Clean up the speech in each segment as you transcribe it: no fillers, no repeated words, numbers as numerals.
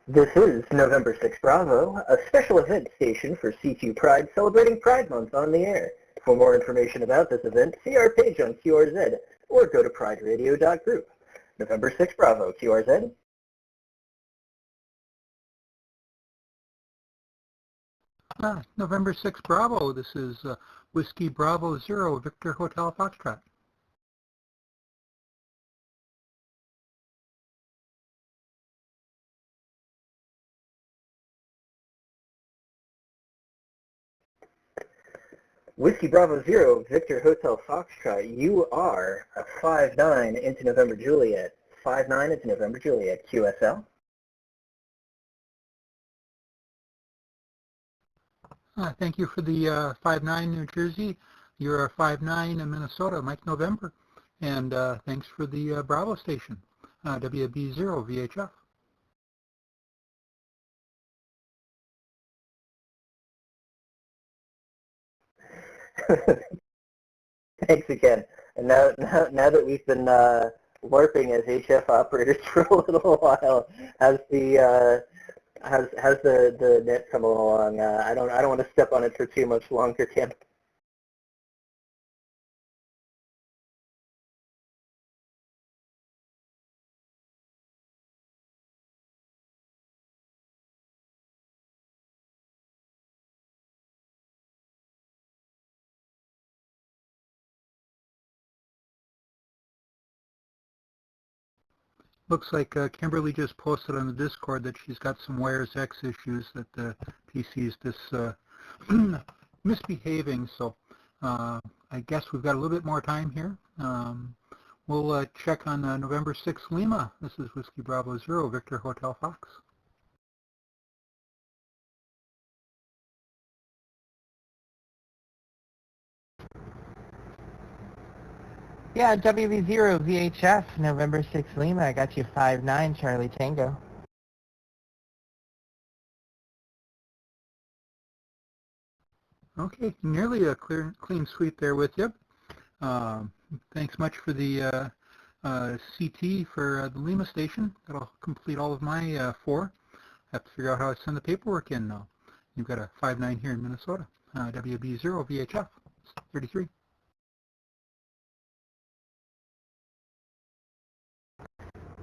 This is November 6 Bravo, a special event station for CQ Pride celebrating Pride Month on the air. For more information about this event, see our page on QRZ or go to prideradio.group. November 6 Bravo, QRZ. November 6 Bravo, this is Whiskey Bravo Zero, Victor Hotel Foxtrot. Whiskey Bravo Zero, Victor Hotel Foxtrot, you are a 5-9 into November Juliet. 5-9 into November Juliet, QSL. Thank you for the 5-9 New Jersey. You're a 5-9 in Minnesota, Mike November. And thanks for the Bravo station, WB0 VHF. Thanks again. And now that we've been LARPing as HF operators for a little while, how's the net coming along? I don't want to step on it for too much longer, Kim. Looks like Kimberly just posted on the Discord that she's got some Wires X issues, that the PC is misbehaving. So I guess we've got a little bit more time here. We'll check on November 6 Lima. This is Whiskey Bravo Zero, Victor Hotel Fox. Yeah, WV0 VHF, November 6 Lima. I got you 5-9, Charlie Tango. Okay, nearly a clean sweep there with you. Thanks much for the CT for the Lima station. That'll complete all of my 4. I have to figure out how to send the paperwork in now. You've got a 5-9 here in Minnesota. WB0 VHF, 33.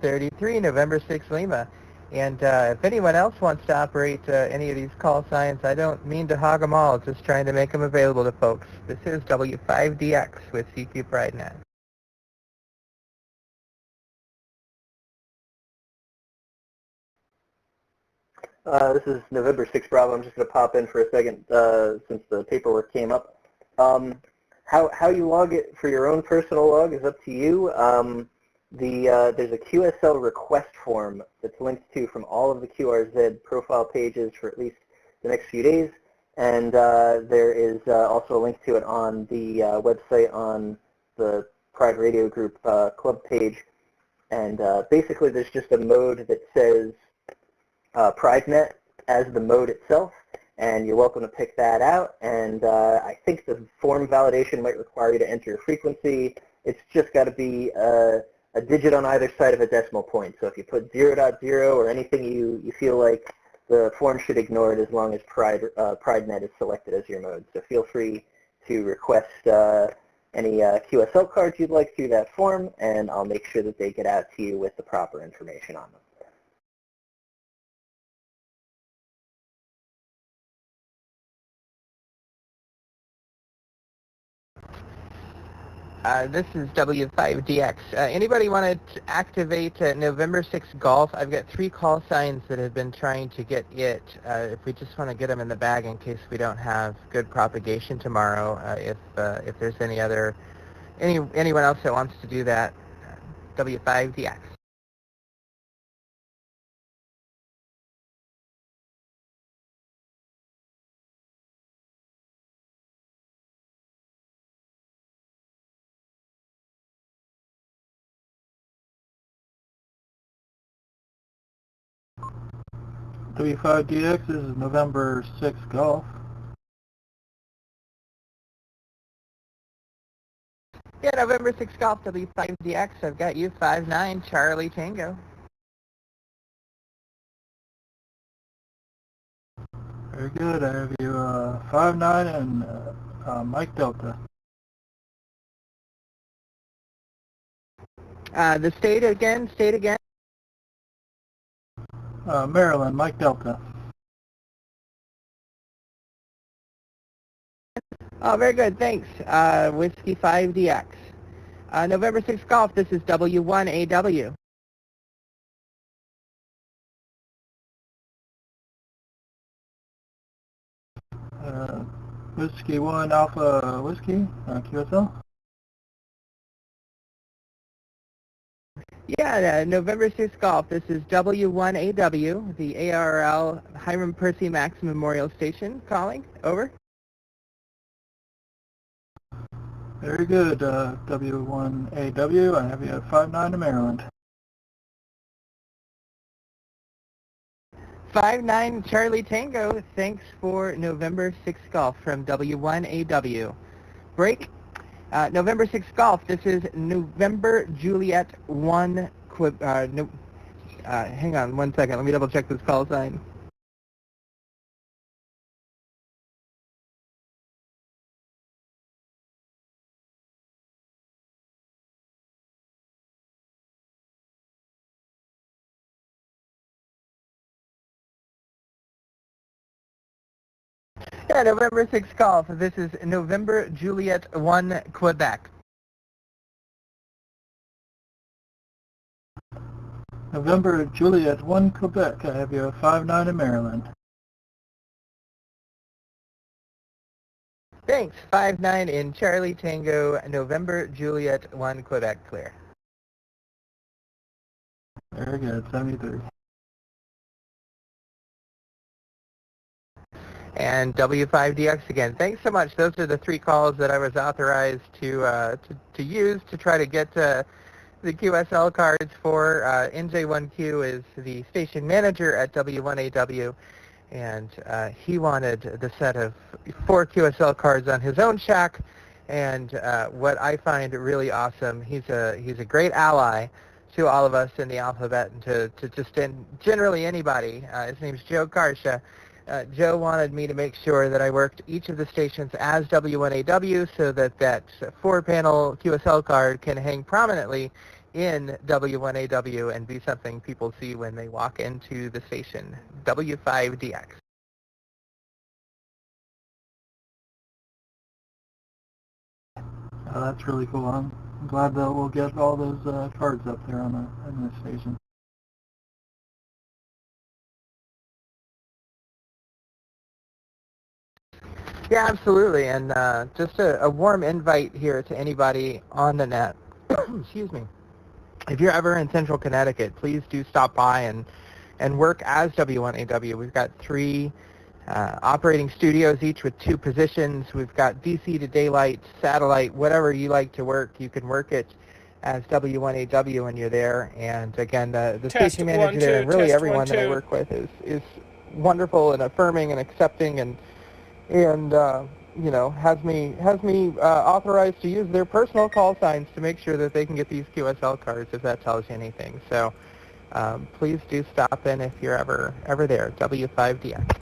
November 6 Lima. And if anyone else wants to operate any of these call signs, I don't mean to hog them all, just trying to make them available to folks. This is W5DX with CQ PrideNet. This is November 6 Bravo. I'm just going to pop in for a second since the paperwork came up. How you log it for your own personal log is up to you. There's a QSL request form that's linked to from all of the QRZ profile pages for at least the next few days, and there is also a link to it on the website on the Pride Radio Group club page. And basically there's just a mode that says PrideNet as the mode itself, and you're welcome to pick that out. And I think the form validation might require you to enter your frequency. It's just got to be a digit on either side of a decimal point. So if you put 0.0 or anything you feel like, the form should ignore it as long as PrideNet is selected as your mode. So feel free to request any QSL cards you'd like through that form, and I'll make sure that they get out to you with the proper information on them. This is W5DX. Anybody want to activate November 6 Golf? I've got 3 call signs that have been trying to get it. If we just want to get them in the bag in case we don't have good propagation tomorrow, if there's anyone else that wants to do that, W5DX. W5DX, this is November 6 Golf. Yeah, November 6 Golf, W5DX. I've got you 5-9, Charlie Tango. Very good. I have you 5-9 and Mike Delta. The state again, Maryland, Mike Delta. Oh, very good, thanks. Whiskey 5DX. November 6 Golf, this is W1AW. Whiskey 1 Alpha Whiskey, QSL. Yeah, November 6 Golf, this is W1AW, the ARL Hiram Percy Max Memorial Station calling. Over. Very good. W1AW, I have you at 5-9 to Maryland. 5-9 Charlie Tango, thanks for November 6 Golf from W1AW. Break. November 6 Golf, this is November Juliet 1, hang on one second, let me double check this call sign. Yeah, November 6 Golf, this is November Juliet 1, Quebec. November Juliet 1 Quebec, I have you at 5-9 in Maryland. Thanks, 5-9 in Charlie Tango, November Juliet 1, Quebec, clear. Very good, 73. And W5DX again. Thanks so much. Those are the 3 calls that I was authorized to use to try to get the QSL cards for. NJ1Q is the station manager at W1AW, and he wanted the set of 4 QSL cards on his own shack. And what I find really awesome, he's a great ally to all of us in the alphabet, and to just generally anybody. His name's Joe Karsha. Joe wanted me to make sure that I worked each of the stations as W1AW so that 4-panel QSL card can hang prominently in W1AW and be something people see when they walk into the station. W5DX. That's really cool. I'm glad that we'll get all those cards up there in the station. Yeah, absolutely. And just a warm invite here to anybody on the net. Excuse me. If you're ever in Central Connecticut, please do stop by and work as W1AW. We've got 3 operating studios, each with 2 positions. We've got DC to daylight, satellite, whatever you like to work. You can work it as W1AW when you're there. And again, the station manager there, and really everyone that I work with is wonderful and affirming and accepting, and you know, has me authorized to use their personal call signs to make sure that they can get these QSL cards, if that tells you anything. So please do stop in if you're ever there. W5DX.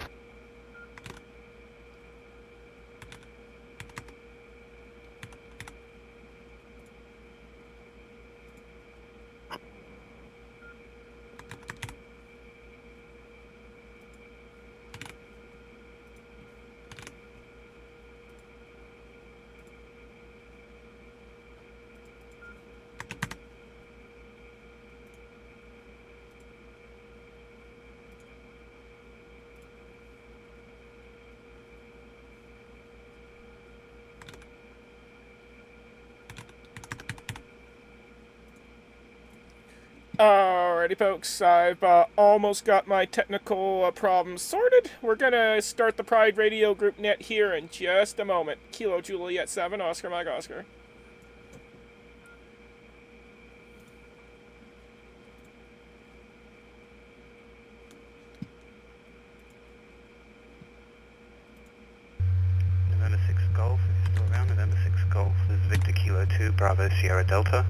Alrighty, folks, I've almost got my technical problems sorted. We're gonna start the Pride Radio Group net here in just a moment. Kilo Juliet 7, Oscar Mike Oscar. November 6 Golf, if you're still around, November 6 Golf, this is Victor Kilo 2, Bravo Sierra Delta.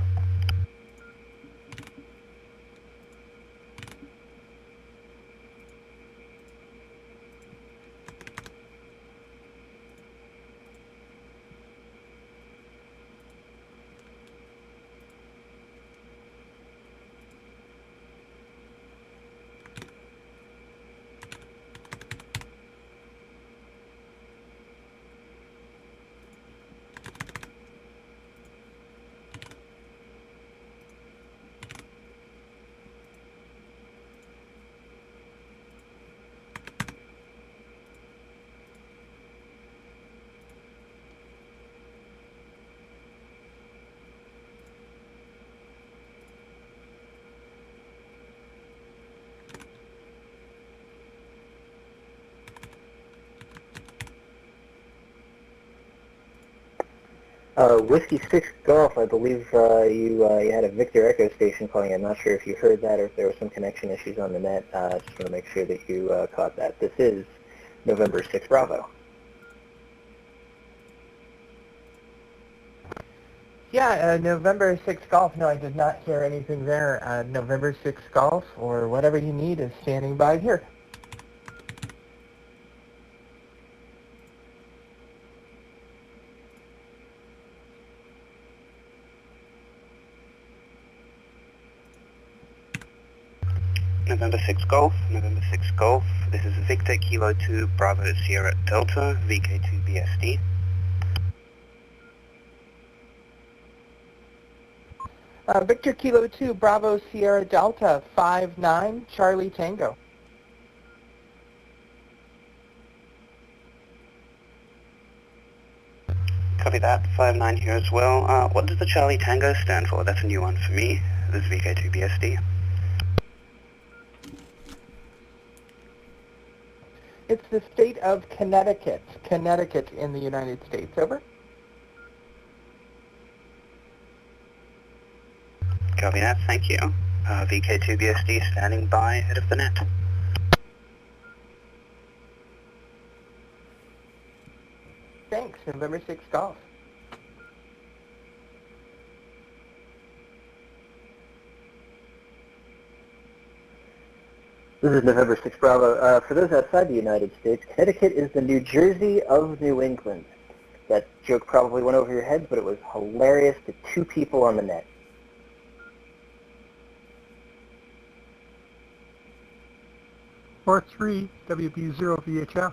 Whiskey 6 Golf, I believe you had a Victor Echo station calling. I'm not sure if you heard that or if there were some connection issues on the net. Just want to make sure that you caught that. This is November 6 Bravo. Yeah, November 6 Golf. No, I did not hear anything there. November 6 Golf or whatever you need is standing by here. November 6 Golf, November 6 Golf. This is Victor Kilo 2 Bravo Sierra Delta, VK2 BSD. Victor Kilo 2 Bravo Sierra Delta 59 Charlie Tango. Copy that, 59 here as well. What does the Charlie Tango stand for? That's a new one for me. This is VK2 BSD. It's the state of Connecticut. Connecticut in the United States. Over. Copy that, thank you. VK2 BSD standing by, head of the net. Thanks. November 6 Golf. This is November 6 Bravo. For those outside the United States, Connecticut is the New Jersey of New England. That joke probably went over your heads, but it was hilarious to two people on the net. Or 3 WB0 VHF.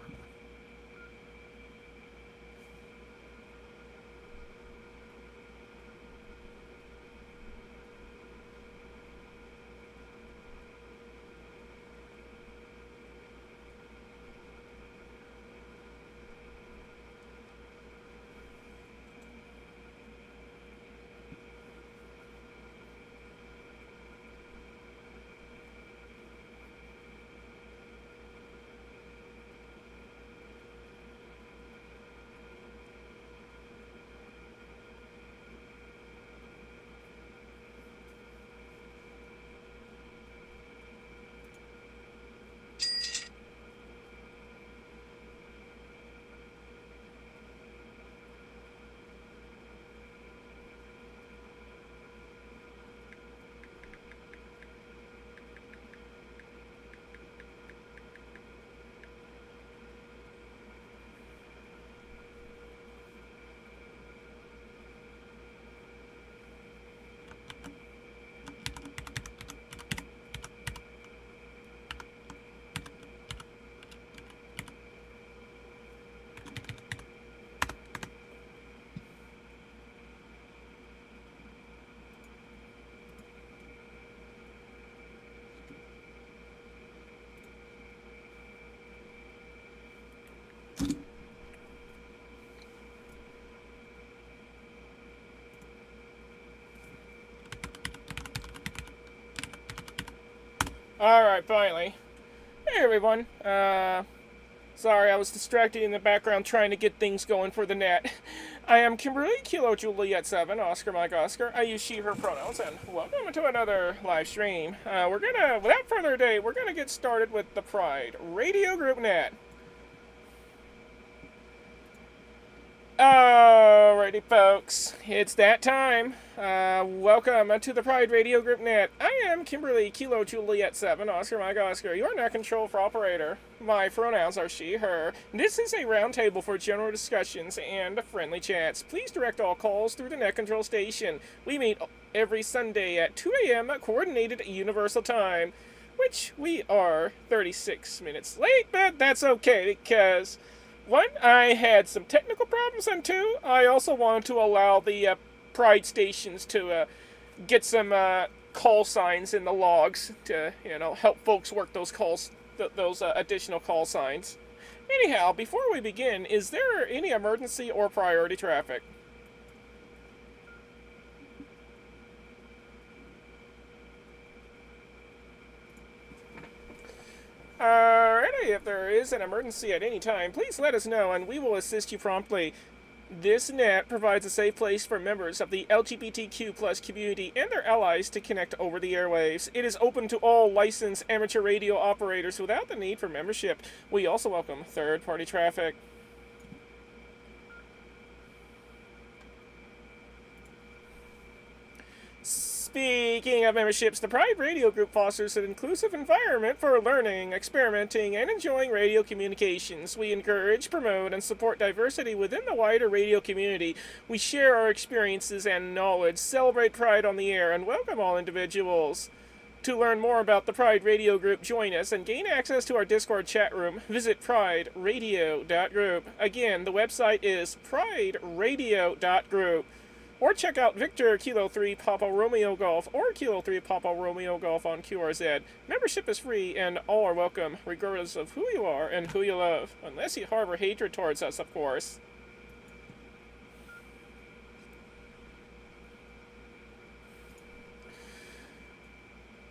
Alright, finally. Hey everyone. Sorry, I was distracted in the background trying to get things going for the net. I am Kimberly, Kilo Juliet 7, Oscar Mike Oscar. I use she, her pronouns, and welcome to another live stream. Without further ado, we're gonna get started with the Pride Radio Group Net. Alrighty, folks, it's that time. Welcome to the Pride Radio Group Net. I am Kimberly, Kilo Juliet 7, Oscar Mike Oscar, your net control for operator. My pronouns are she, her. This is a roundtable for general discussions and friendly chats. Please direct all calls through the net control station. We meet every Sunday at 2 a.m. Coordinated Universal Time, which we are 36 minutes late, but that's okay because... one, I had some technical problems, and two, I also wanted to allow the Pride stations to get some call signs in the logs to, help folks work those calls, those additional call signs. Anyhow, before we begin, is there any emergency or priority traffic? Alrighty, if there is an emergency at any time, please let us know and we will assist you promptly. This net provides a safe place for members of the LGBTQ plus community and their allies to connect over the airwaves. It is open to all licensed amateur radio operators without the need for membership. We also welcome third-party traffic. Speaking of memberships, the Pride Radio Group fosters an inclusive environment for learning, experimenting, and enjoying radio communications. We encourage, promote, and support diversity within the wider radio community. We share our experiences and knowledge, celebrate Pride on the air, and welcome all individuals. To learn more about the Pride Radio Group, join us and gain access to our Discord chat room. Visit prideradio.group. Again, the website is prideradio.group. Or check out Victor Kilo 3 Papa Romeo Golf or Kilo 3 Papa Romeo Golf on QRZ. Membership is free and all are welcome, regardless of who you are and who you love. Unless you harbor hatred towards us, of course.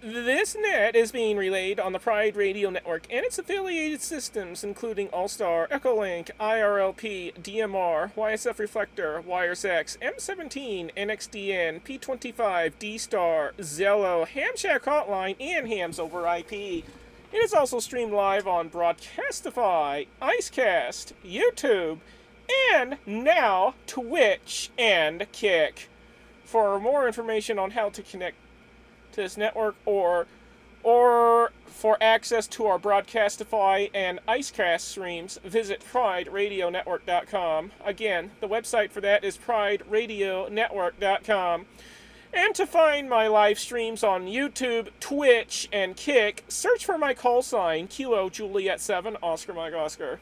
This net is being relayed on the Pride Radio Network and its affiliated systems, including All-Star, Echolink, IRLP, DMR, YSF Reflector, WiresX, M17, NXDN, P25, D-Star, Zello, Ham Shack Hotline, and Hams over IP. It is also streamed live on Broadcastify, Icecast, YouTube, and now Twitch and Kick. For more information on how to connect to this network or for access to our Broadcastify and Icecast streams, visit prideradionetwork.com. Again, the website for that is prideradionetwork.com. And to find my live streams on YouTube, Twitch, and Kick, search for my call sign, Kilo Juliet 7, Oscar Mike Oscar.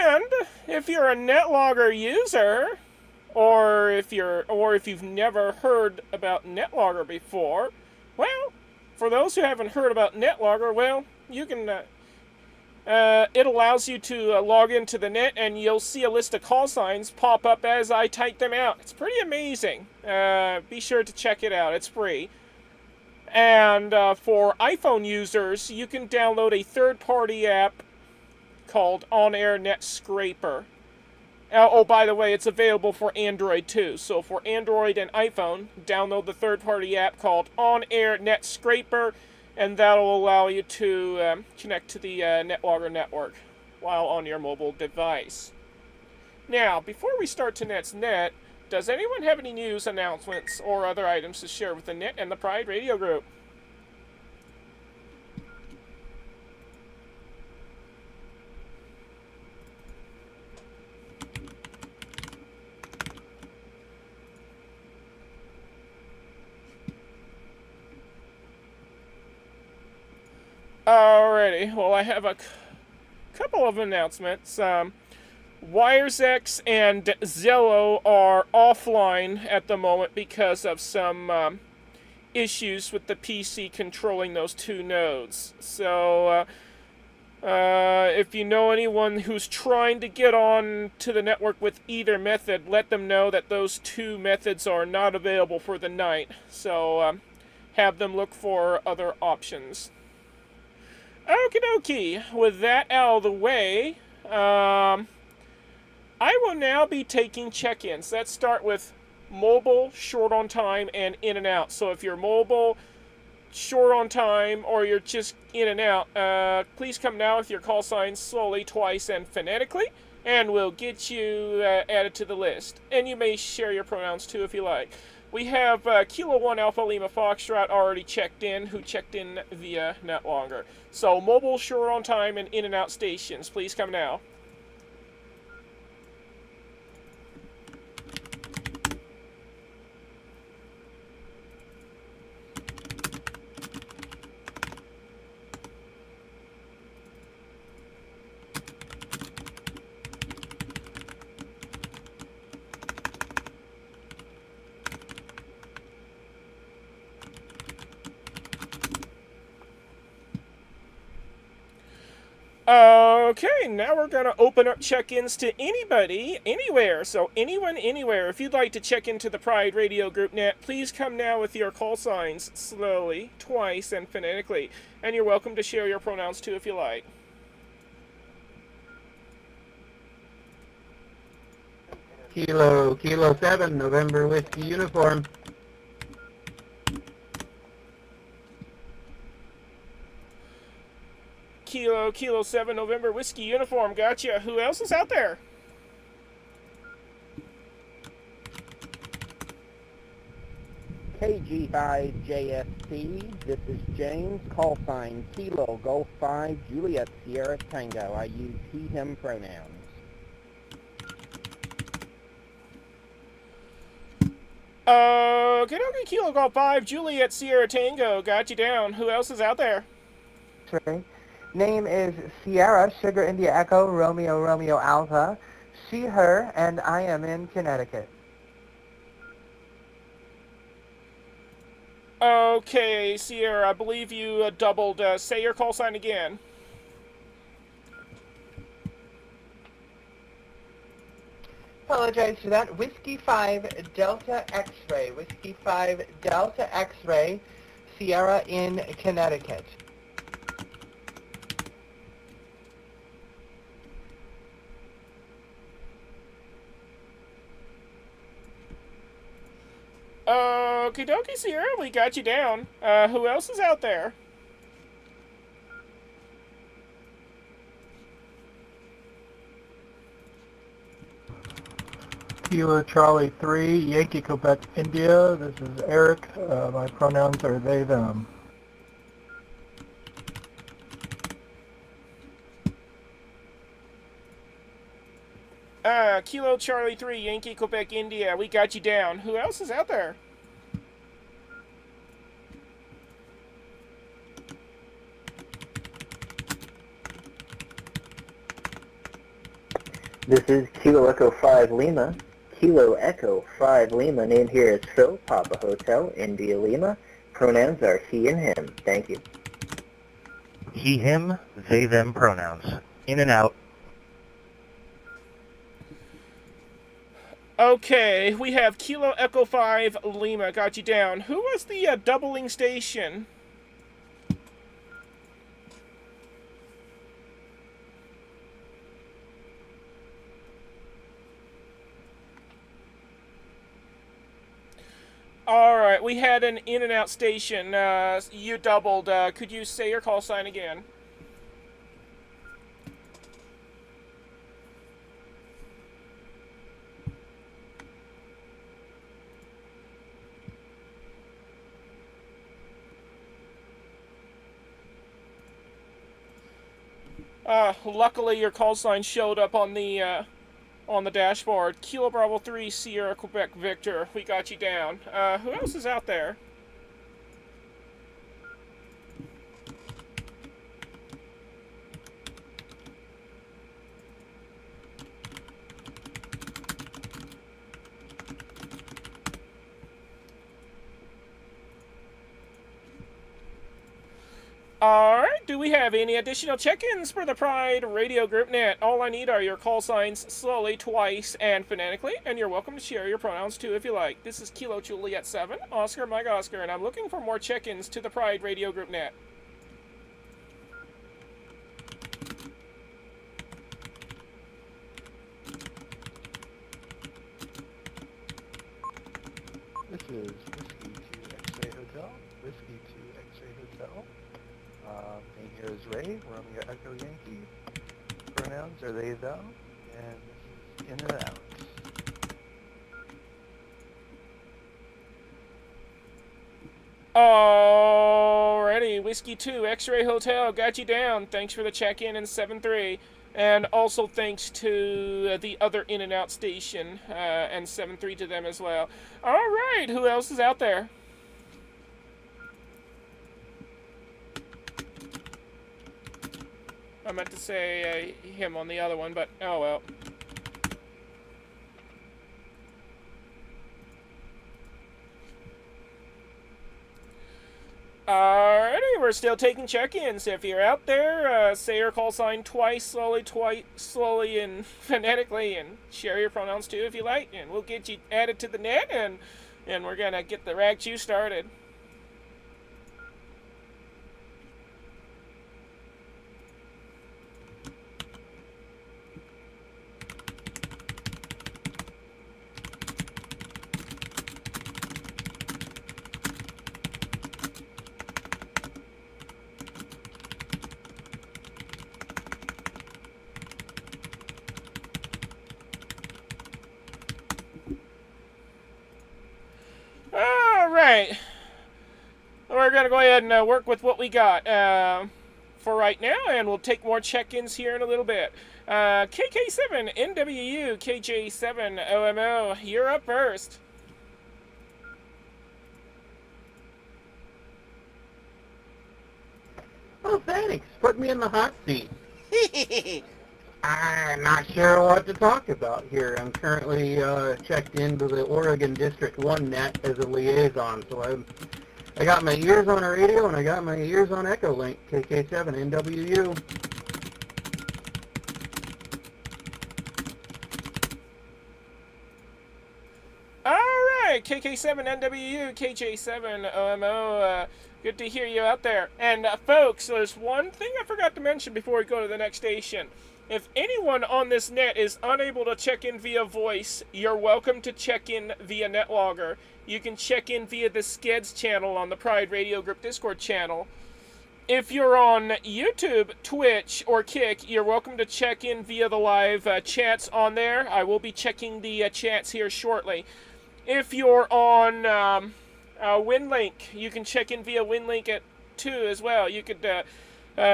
And if you're a NetLogger user, or if you've never heard about NetLogger before, well, for those who haven't heard about NetLogger, well, you can. It allows you to log into the net, and you'll see a list of call signs pop up as I type them out. It's pretty amazing. Be sure to check it out. It's free. And for iPhone users, you can download a third-party app called On Air Net Scraper. Oh, by the way, it's available for Android too. So for Android and iPhone, download the third-party app called On Air Net Scraper, and that'll allow you to connect to the NetLogger network while on your mobile device. Now, before we start tonight's net, does anyone have any news, announcements, or other items to share with the net and the Pride Radio Group? Alrighty, well, I have a couple of announcements. WiresX and Zello are offline at the moment because of some issues with the PC controlling those two nodes. So, if you know anyone who's trying to get on to the network with either method, let them know that those two methods are not available for the night. So, have them look for other options. Okie dokie, with that out of the way, I will now be taking check-ins. Let's start with mobile, short on time, and in and out. So if you're mobile, short on time, or you're just in and out, please come now with your call signs slowly, twice, and phonetically, and we'll get you added to the list. And you may share your pronouns too if you like. We have Kilo 1 Alpha Lima Foxtrot already checked in, who checked in via NetLogger. So mobile, short on time, and in and out stations, please come now. Okay, now we're going to open up check-ins to anybody, anywhere. So anyone, anywhere. If you'd like to check into the Pride Radio Group Net, please come now with your call signs slowly, twice, and phonetically. And you're welcome to share your pronouns too if you like. Kilo 7, November Whiskey Uniform. Kilo 7, November Whiskey Uniform. Gotcha. Who else is out there? KG5JST, this is James, call sign Kilo Golf 5 Juliet Sierra Tango. I use he, him pronouns. Okay, Kilo Golf 5 Juliet Sierra Tango. Got you down. Who else is out there? Sorry. Name is Sierra, Sugar India Echo, Romeo Romeo Alpha, she, her, and I am in Connecticut. Okay, Sierra, I believe you doubled. Say your call sign again. Apologize for that. Whiskey 5 Delta X-Ray. Whiskey 5 Delta X-Ray, Sierra in Connecticut. Okie dokie, Sierra, we got you down. Who else is out there? Kilo Charlie 3, Yankee Quebec, India. This is Eric. My pronouns are they, them. Kilo Charlie 3, Yankee Quebec, India. We got you down. Who else is out there? This is Kilo Echo 5 Lima. Kilo Echo 5 Lima. Name here is Phil, Papa Hotel, India Lima. Pronouns are he and him. Thank you. He, him, they, them pronouns. In and out. Okay, we have Kilo Echo 5 Lima. Got you down. Who was the doubling station? Alright, we had an in and out station. You doubled. Could you say your call sign again? Luckily your call sign showed up on the dashboard. Kilo Bravo 3 Sierra Quebec Victor. We got you down. Who else is out there? Alright, do we have any additional check-ins for the Pride Radio Group Net? All I need are your call signs slowly, twice, and phonetically, and you're welcome to share your pronouns too if you like. This is Kilo Juliet 7, Oscar Mike Oscar, and I'm looking for more check-ins to the Pride Radio Group Net. This is Whiskey 2 X-Ray Hotel. Whiskey 2 X-Ray Hotel. Name here is Ray, Romeo Echo Yankee. Pronouns are they, them, and this is in and out. Alrighty, Whiskey 2 X-Ray Hotel got you down. Thanks for the check-in in 7-3. And also thanks to the other in and out station and 7-3 to them as well. Alright, who else is out there? I meant to say him on the other one, but oh well. Alrighty, we're still taking check-ins. If you're out there, say your call sign twice slowly and phonetically, and share your pronouns too if you like, and we'll get you added to the net, and we're gonna get the rag chew started. Alright, we're going to go ahead and work with what we got for right now, and we'll take more check-ins here in a little bit. KK7, NWU, KJ7, OMO, you're up first. Oh, thanks. Put me in the hot seat. I'm not sure what to talk about here. I'm currently checked into the Oregon District 1 net as a liaison, so I got my ears on a radio and I got my ears on Echolink, KK7 NWU. Alright, KK7 NWU, KJ7 OMO, good to hear you out there. And folks, there's one thing I forgot to mention before we go to the next station. If anyone on this net is unable to check in via voice, you're welcome to check in via NetLogger. You can check in via the Skeds channel on the Pride Radio Group Discord channel. If you're on YouTube, Twitch, or Kick, you're welcome to check in via the live chats on there. I will be checking the chats here shortly. If you're on WinLink, you can check in via WinLink too as well. You could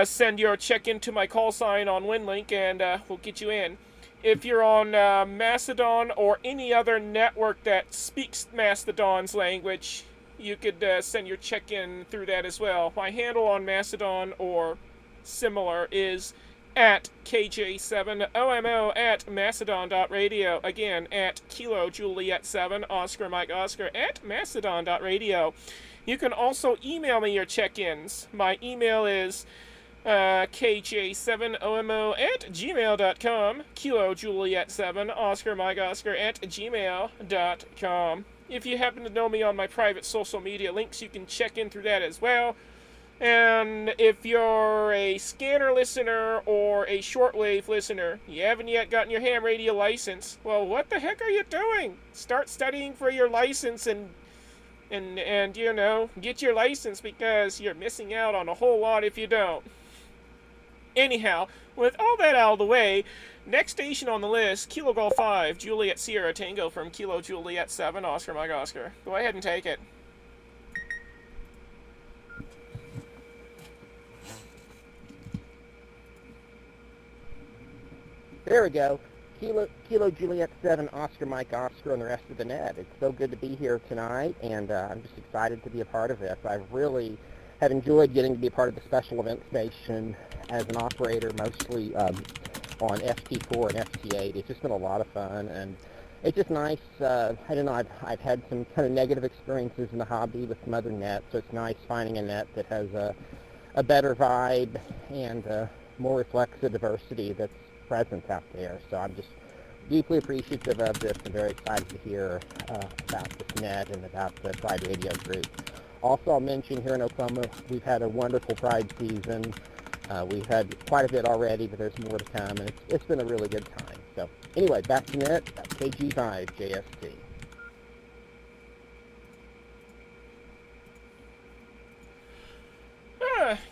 send your check-in to my call sign on WinLink, and we'll get you in. If you're on Mastodon or any other network that speaks Mastodon's language, you could send your check-in through that as well. My handle on Mastodon or similar is at KJ7OMO at mastodon.radio. Again, at Kilo Juliet 7 Oscar Mike Oscar at mastodon.radio. You can also email me your check-ins. My email is kj7omo at gmail.com, Kilo Juliet 7 Oscar Mike Oscar at gmail.com. If you happen to know me on my private social media links, you can check in through that as well. And if you're a scanner listener or a shortwave listener, you haven't yet gotten your ham radio license, well, what the heck are you doing? Start studying for your license and you know, get your license, because you're missing out on a whole lot if you don't. Anyhow, with all that out of the way, next station on the list, Kilo Golf 5, Juliet Sierra Tango from Kilo Juliet 7, Oscar Mike Oscar. Go ahead and take it. There we go. Kilo Juliet 7, Oscar Mike Oscar, and the rest of the net. It's so good to be here tonight, and I'm just excited to be a part of this. I really have enjoyed getting to be a part of the special event station as an operator, mostly on FT4 and FT8. It's just been a lot of fun, and it's just nice. I don't know, I've had some kind of negative experiences in the hobby with some other nets, so it's nice finding a net that has a better vibe and more reflects the diversity that's present out there. So I'm just deeply appreciative of this and very excited to hear about this net and about the Pride Radio group. Also, I'll mention here in Oklahoma, we've had a wonderful Pride season. We've had quite a bit already, but there's more to come, and it's been a really good time. So anyway, back to net, KG5 JST.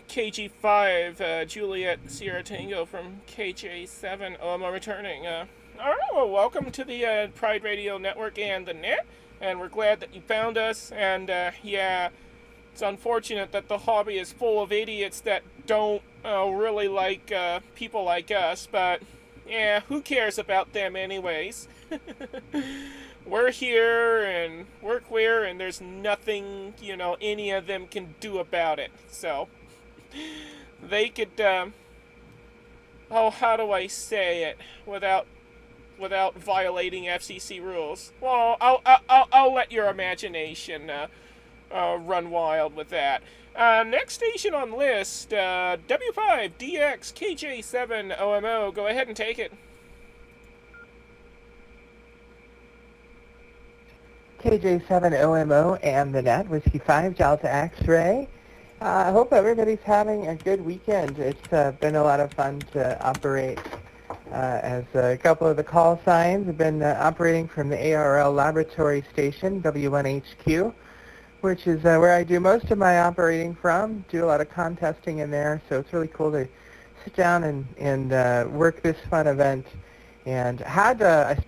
KG5, Juliet Sierra Tango from KJ7 OMO returning. Alright, well, welcome to the Pride Radio Network and the net, and we're glad that you found us, and yeah, it's unfortunate that the hobby is full of idiots that don't really like people like us, but yeah, who cares about them anyways? We're here, and we're queer, and there's nothing, you know, any of them can do about it. So, they could, oh, how do I say it without violating FCC rules? Well, I'll let your imagination run wild with that. Next station on list, W5DX KJ7OMO. Go ahead and take it. KJ7OMO and the net, Whiskey 5 Delta X-Ray. I hope everybody's having a good weekend. It's been a lot of fun to operate as a couple of the call signs have been operating from the ARL laboratory station, W1HQ, which is where I do most of my operating from. Do a lot of contesting in there, so it's really cool to sit down and work this fun event. And had I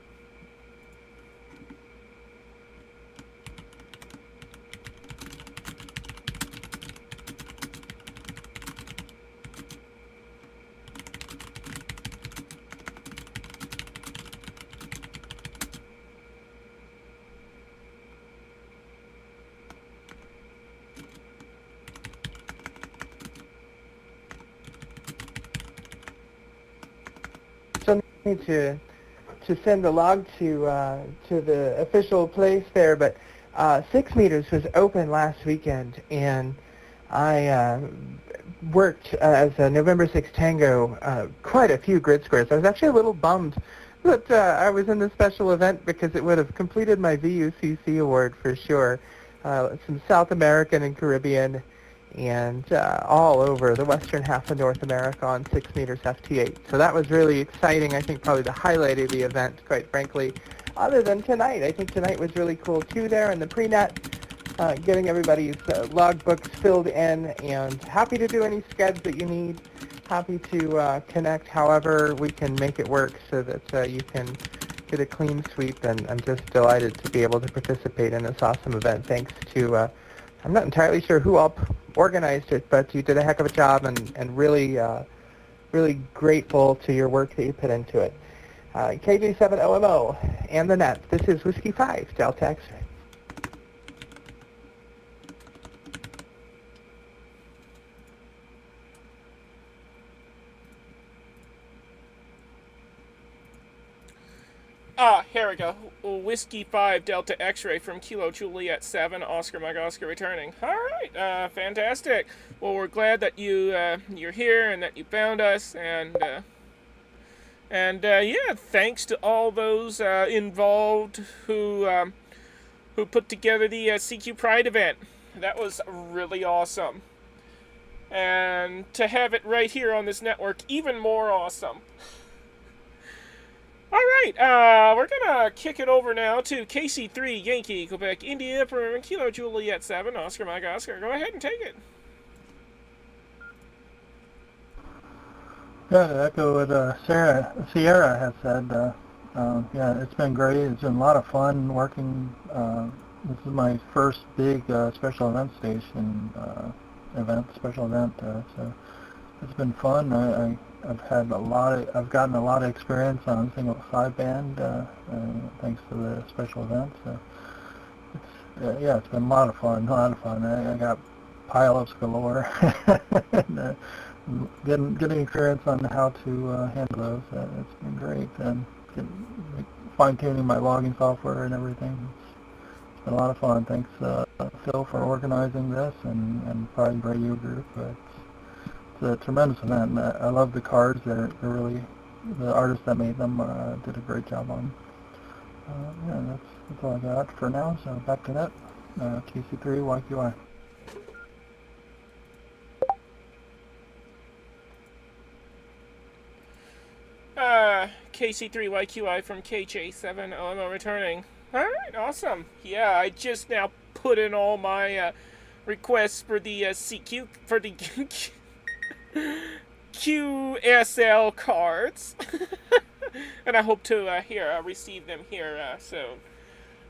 still need to send the log to the official place there, but 6 meters was open last weekend, and I worked as a November 6 Tango quite a few grid squares. I was actually a little bummed that I was in the special event because it would have completed my VUCC award for sure. Some South American and Caribbean and all over the western half of North America on 6 meters FT8. So that was really exciting. I think probably the highlight of the event, quite frankly, other than tonight. I think tonight was really cool too there in the pre-net, getting everybody's logbooks filled in, and happy to do any skeds that you need. Happy to connect however we can make it work so that you can get a clean sweep, and I'm just delighted to be able to participate in this awesome event. Thanks to I'm not entirely sure who all organized it, but you did a heck of a job, and really, really grateful to your work that you put into it. KJ7OMO and the net. This is Whiskey 5, Delta X-Ray. Here we go. Whiskey 5 Delta X-Ray from Kilo Juliet 7, Oscar Mike Oscar returning. Alright, fantastic. Well, we're glad that you're here and that you found us, and yeah, thanks to all those involved who put together the CQ Pride event. That was really awesome. And to have it right here on this network, even more awesome. Alright, we're gonna kick it over now to KC3 Yankee, Quebec, India, from Kilo Juliet 7, Oscar Mike Oscar. Go ahead and take it. Yeah, to echo what Sierra has said, yeah, it's been great. It's been a lot of fun working. This is my first big special event station special event, so it's been fun. I've gotten a lot of experience on single sideband thanks to the special event. So yeah, it's been a lot of fun. I got pile-ups galore. And, getting experience on how to handle those. It's been great. And fine-tuning my logging software and everything. It's been a lot of fun. Thanks, Phil, for organizing this and Pride Radio Group. It's a tremendous event. I love the cards. They're really, the artists that made them did a great job on them. Yeah, that's all I got for now. So back to that. KC3 YQI. KC3YQI from KJ7OMO returning. Alright, awesome. Yeah, I just now put in all my requests for the CQ, for the QSL cards. And I hope to receive them here soon.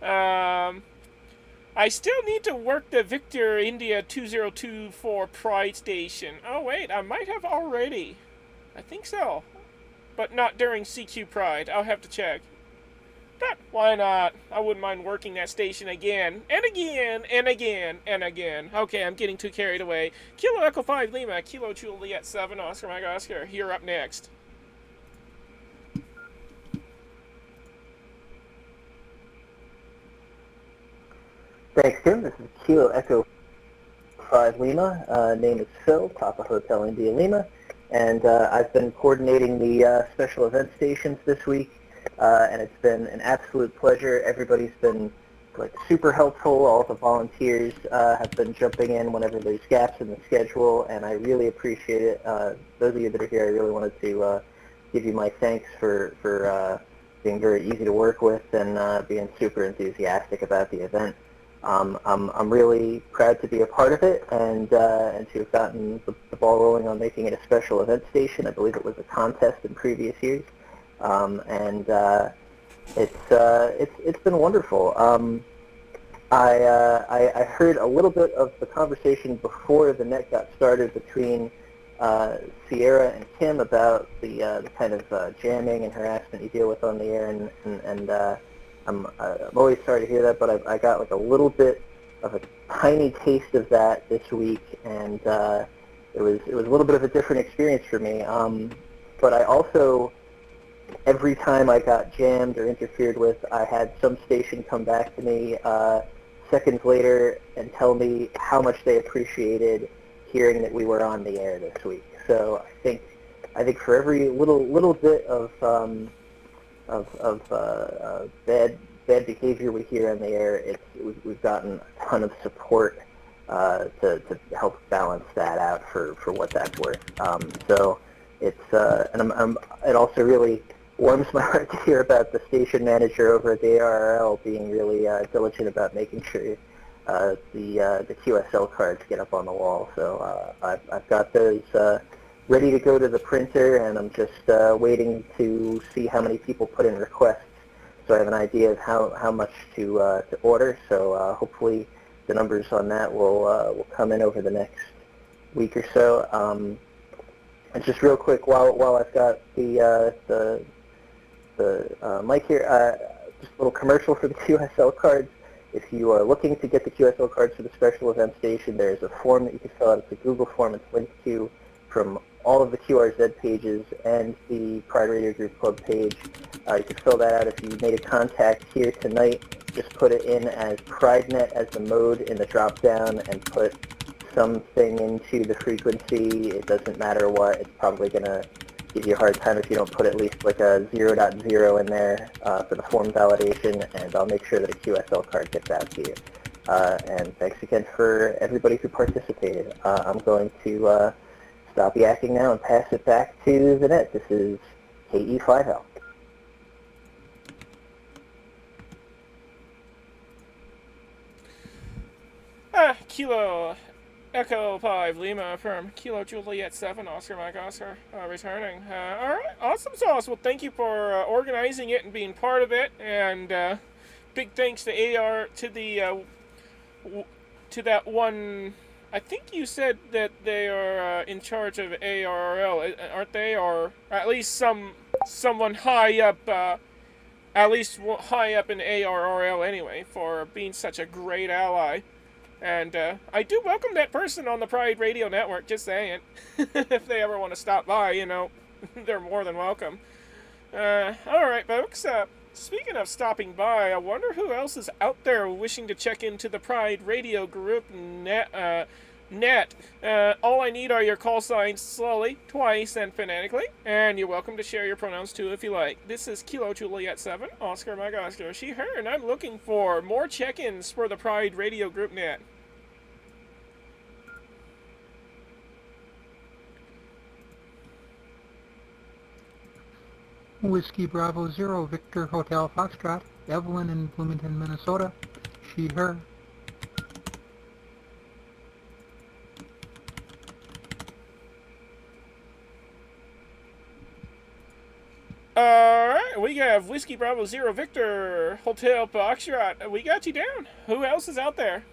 I still need to work the Victor India 2024 Pride Station. Oh wait, I might have already. I think so. But not during CQ Pride. I'll have to check. But why not? I wouldn't mind working that station again, and again, and again, and again. Okay, I'm getting too carried away. Kilo Echo 5 Lima, Kilo Juliet 7, Oscar Mike Oscar. You're up next. Thanks, Tim. This is Kilo Echo 5 5 Lima. Name is Phil, Papa Hotel India Lima. And I've been coordinating the special event stations this week, and it's been an absolute pleasure. Everybody's been super helpful. All the volunteers have been jumping in whenever there's gaps in the schedule, and I really appreciate it. Those of you that are here, I really wanted to give you my thanks for being very easy to work with and being super enthusiastic about the event. I'm really proud to be a part of it and to have gotten the ball rolling on making it a special event station. I believe it was a contest in previous years, and it's been wonderful. I heard a little bit of the conversation before the net got started between Sierra and Kim about the kind of jamming and harassment you deal with on the air, and I'm always sorry to hear that, but I got like a little bit of a tiny taste of that this week, and it was a little bit of a different experience for me. But I also, every time I got jammed or interfered with, I had some station come back to me seconds later and tell me how much they appreciated hearing that we were on the air this week. So I think for every little bit of bad behavior we hear on the air, we've gotten a ton of support to help balance that out for what that's worth. So it's and it also really warms my heart to hear about the station manager over at the ARRL being really diligent about making sure the QSL cards get up on the wall. So I've got those ready to go to the printer, and I'm just waiting to see how many people put in requests, so I have an idea of how much to order. So hopefully the numbers on that will come in over the next week or so. And just real quick, while I've got the mic here, just a little commercial for the QSL cards. If you are looking to get the QSL cards for the special event station, there's a form that you can fill out. It's a Google form. It's linked to from all of the QRZ pages and the Pride Radio Group Club page. You can fill that out. If you made a contact here tonight, just put it in as PrideNet as the mode in the drop-down and put something into the frequency. It doesn't matter what. It's probably going to give you a hard time if you don't put at least like a 0.0 in there for the form validation, and I'll make sure that a QSL card gets out to you. And thanks again for everybody who participated. I'm going to stop yakking now and pass it back to the net. This is KE5L. Kilo Echo 5 Lima from Kilo Juliet 7 Oscar Mike Oscar returning. Alright, awesome sauce. Well, thank you for organizing it and being part of it, and big thanks to AR to the to that one. I think you said that they are in charge of ARRL, aren't they? Or at least someone high up, at least high up in ARRL anyway, for being such a great ally. And I do welcome that person on the Pride Radio Network, just saying. If they ever want to stop by, you know, they're more than welcome. Alright, folks. Speaking of stopping by, I wonder who else is out there wishing to check into the Pride Radio Group net. All I need are your call signs slowly, twice, and phonetically. And you're welcome to share your pronouns too if you like. This is Kilo Juliet 7, Oscar Mike Oscar, she, her, and I'm looking for more check-ins for the Pride Radio Group net. Whiskey Bravo Zero, Victor Hotel Foxtrot, Evelyn in Bloomington, Minnesota, she, her. Alright, we have Whiskey Bravo Zero, Victor Hotel Foxtrot. We got you down. Who else is out there?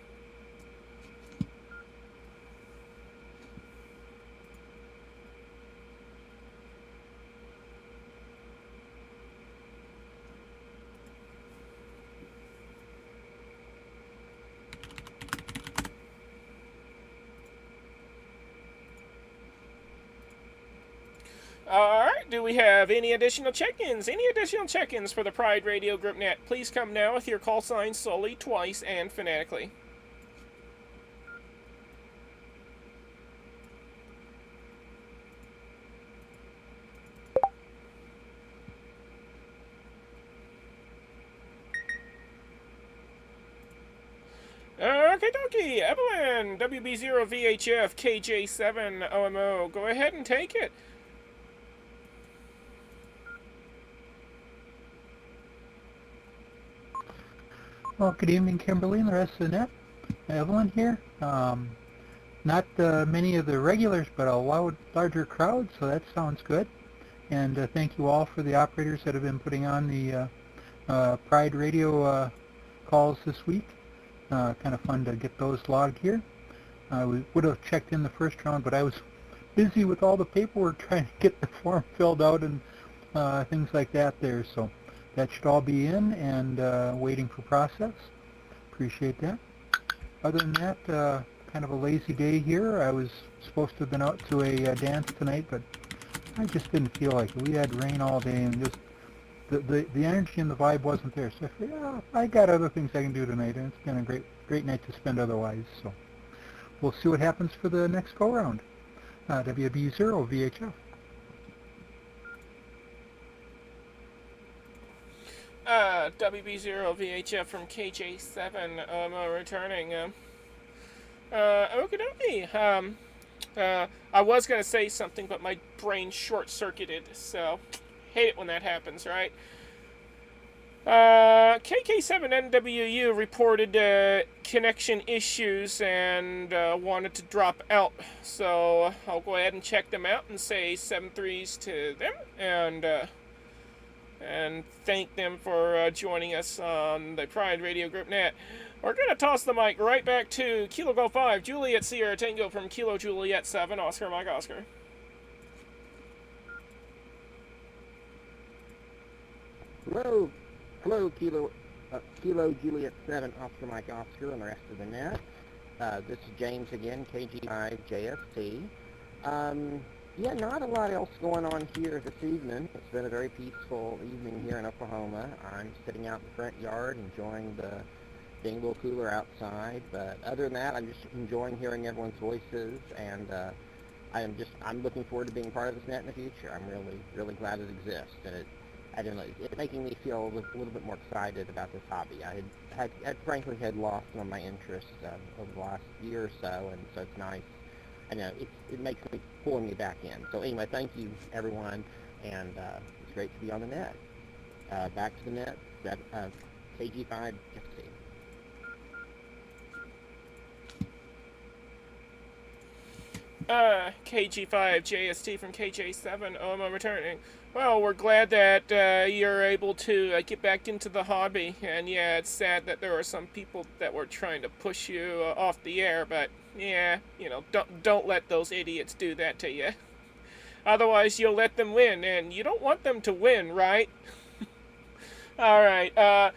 Alright, do we have any additional check-ins? Any additional check-ins for the Pride Radio Group net? Please come now with your call signs solely, twice, and phonetically. Okay, dokie. Evelyn, WB0VHF, KJ7OMO. Go ahead and take it. Well, good evening, Kimberly and the rest of the net. Evelyn here. Not many of the regulars, but a larger crowd, so that sounds good. And thank you all for the operators that have been putting on the Pride Radio calls this week. Kind of fun to get those logged here. We would have checked in the first round, but I was busy with all the paperwork trying to get the form filled out and things like that there. So that should all be in and waiting for process. Appreciate that. Other than that, kind of a lazy day here. I was supposed to have been out to a dance tonight, but I just didn't feel like it. We had rain all day, and just the energy and the vibe wasn't there. So I figured, I got other things I can do tonight, and it's been a great night to spend otherwise. So we'll see what happens for the next go-round. WB0 VHF. WB0 VHF from KJ7 returning. Okie dokie. I was going to say something, but my brain short-circuited, so hate it when that happens, right? KK7NWU reported connection issues and wanted to drop out, so I'll go ahead and check them out and say 7-3s to them, and thank them for joining us on the Pride Radio Group Net. We're going to toss the mic right back to Kilo Golf 5, Juliet Sierra Tango from Kilo Juliet 7, Oscar Mike Oscar. Hello, Kilo Juliet 7, Oscar Mike Oscar, and the rest of the net. This is James again, KG5JST. Yeah, not a lot else going on here this evening. It's been a very peaceful evening here in Oklahoma. I'm sitting out in the front yard enjoying being a little cooler outside, but other than that, I'm just enjoying hearing everyone's voices, and I'm looking forward to being part of this net in the future. I'm really glad it exists, and it's making me feel a little bit more excited about this hobby. I frankly had lost some of my interest over the last year or so, and so it's nice. I know it makes me pulling me back in. So anyway, thank you everyone, and it's great to be on the net. Back to the net, KG5 FC. KG5JST from KJ7 OMO returning. Well, we're glad that you're able to get back into the hobby, and yeah, it's sad that there are some people that were trying to push you off the air, but yeah, don't let those idiots do that to you. Otherwise, you'll let them win, and you don't want them to win, right? Alright, W5DX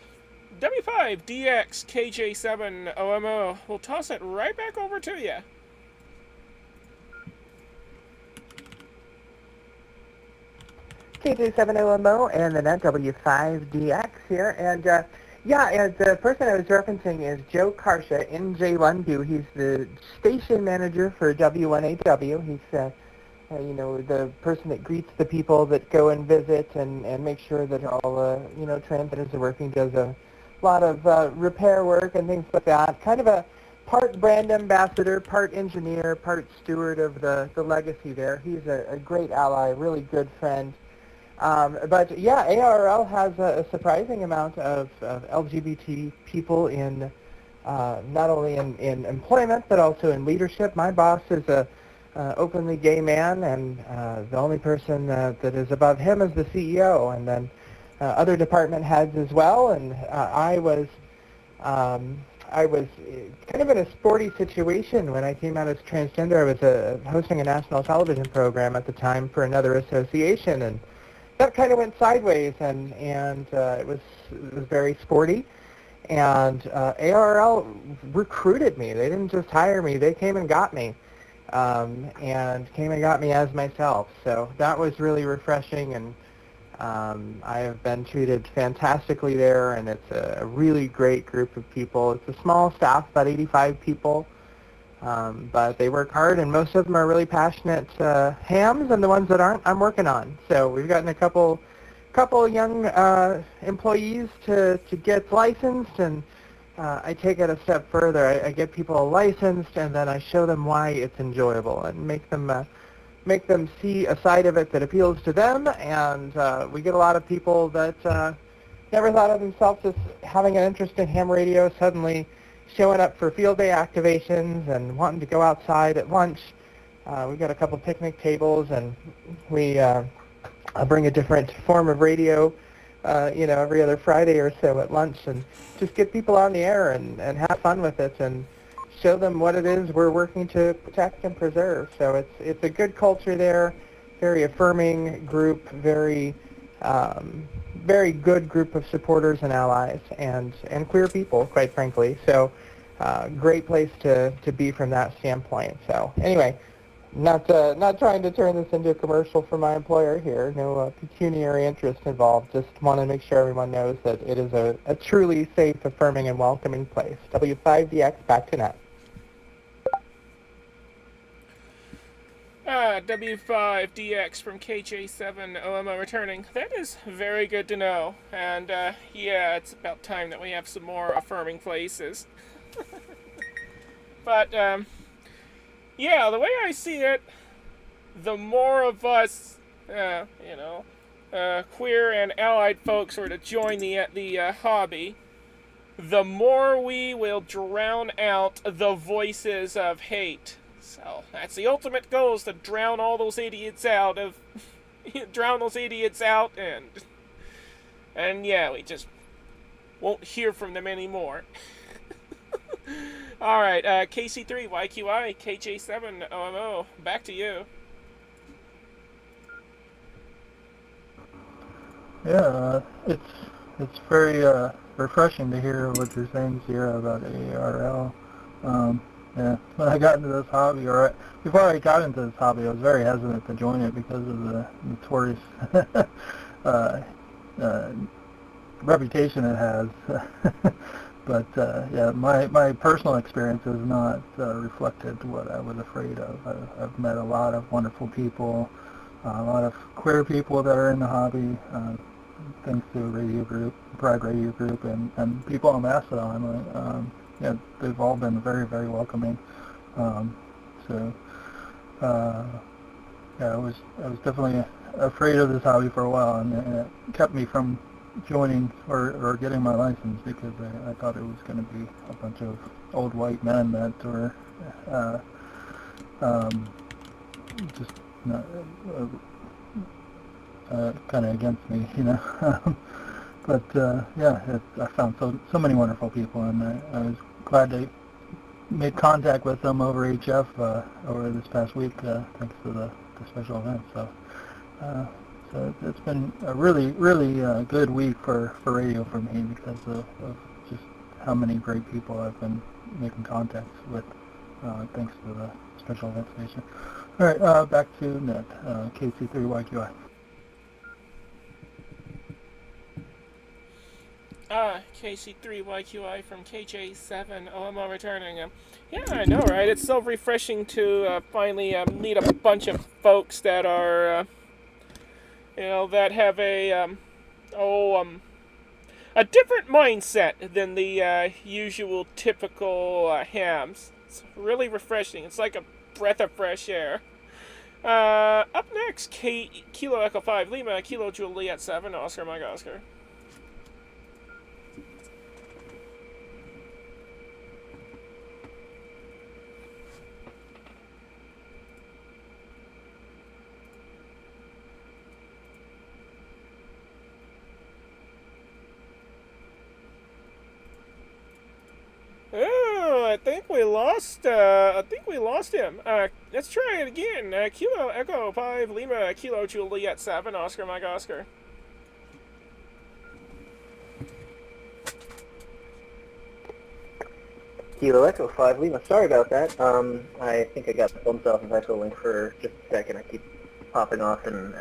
KJ7 OMO, we'll toss it right back over to you. KJ7OMO and the net W5DX here, and the person I was referencing is Joe Karsha in J1 He's the station manager for W1AW. He's the person that greets the people that go and visit and make sure that all transmitters are working, does a lot of repair work and things like that. Kind of a part brand ambassador, part engineer, part steward of the legacy there. He's a great ally, really good friend. But yeah, ARL has a surprising amount of LGBT people in not only in employment but also in leadership. My boss is a openly gay man, and the only person that is above him is the CEO, and then other department heads as well. And I was kind of in a sporty situation when I came out as transgender. I was hosting a national television program at the time for another association, and that kind of went sideways, and it was very sporty. And ARL recruited me. They didn't just hire me; they came and got me, and came and got me as myself. So that was really refreshing, and I have been treated fantastically there. And it's a really great group of people. It's a small staff, about 85 people. But they work hard, and most of them are really passionate hams, and the ones that aren't, I'm working on. So we've gotten a couple young employees to get licensed, and I take it a step further. I get people licensed, and then I show them why it's enjoyable and make them see a side of it that appeals to them. And we get a lot of people that never thought of themselves as having an interest in ham radio suddenly showing up for field day activations and wanting to go outside at lunch. We've got a couple picnic tables, and we bring a different form of radio, every other Friday or so at lunch, and just get people on the air and have fun with it and show them what it is we're working to protect and preserve. So it's a good culture there, very affirming group, very good group of supporters and allies, and queer people, quite frankly. So great place to be from that standpoint. So anyway, not trying to turn this into a commercial for my employer here. No pecuniary interest involved. Just want to make sure everyone knows that it is a truly safe, affirming, and welcoming place. W5DX, back to net. W5DX from KJ7 OMO returning. That is very good to know. And yeah, it's about time that we have some more affirming places. But yeah, the way I see it, the more of us, queer and allied folks were to join the hobby, the more we will drown out the voices of hate. So that's the ultimate goal, is to drown all those idiots out and yeah, we just won't hear from them anymore. All right, KC3 YQI KJ7 OMO, back to you. Yeah, it's very refreshing to hear what you're saying, Sierra, about ARL. Yeah, when I got into this hobby, or before I got into this hobby, I was very hesitant to join it because of the notorious reputation it has. But yeah, my personal experience has not reflected what I was afraid of. I've met a lot of wonderful people, a lot of queer people that are in the hobby, thanks to Radio Group, Pride Radio Group, and people on Mastodon. Yeah, they've all been very, very welcoming. So yeah, I was definitely afraid of this hobby for a while, and it kept me from joining or getting my license, because I thought it was going to be a bunch of old white men that were just kind of against me, But yeah, I found so many wonderful people, and I was glad to make contact with them over HF over this past week, thanks to the special event. So it's been a really, really good week for radio for me, because of just how many great people I've been making contacts with, thanks to the special event station. All right, back to net, KC3YQI. KC3YQI from KJ7 OMO returning. Yeah, I know, right? It's so refreshing to finally meet a bunch of folks that are, that have a different mindset than the usual typical hams. It's really refreshing. It's like a breath of fresh air. Up next, Kilo Echo 5 Lima, Kilo Juliet 7, Oscar Mike Oscar. Oh, I think we lost him. Let's try it again. Kilo Echo 5 Lima, Kilo Juliet 7, Oscar Mike Oscar. Kilo Echo 5 Lima, sorry about that. I think I got bumped off of Echo Link for just a second. I keep popping off and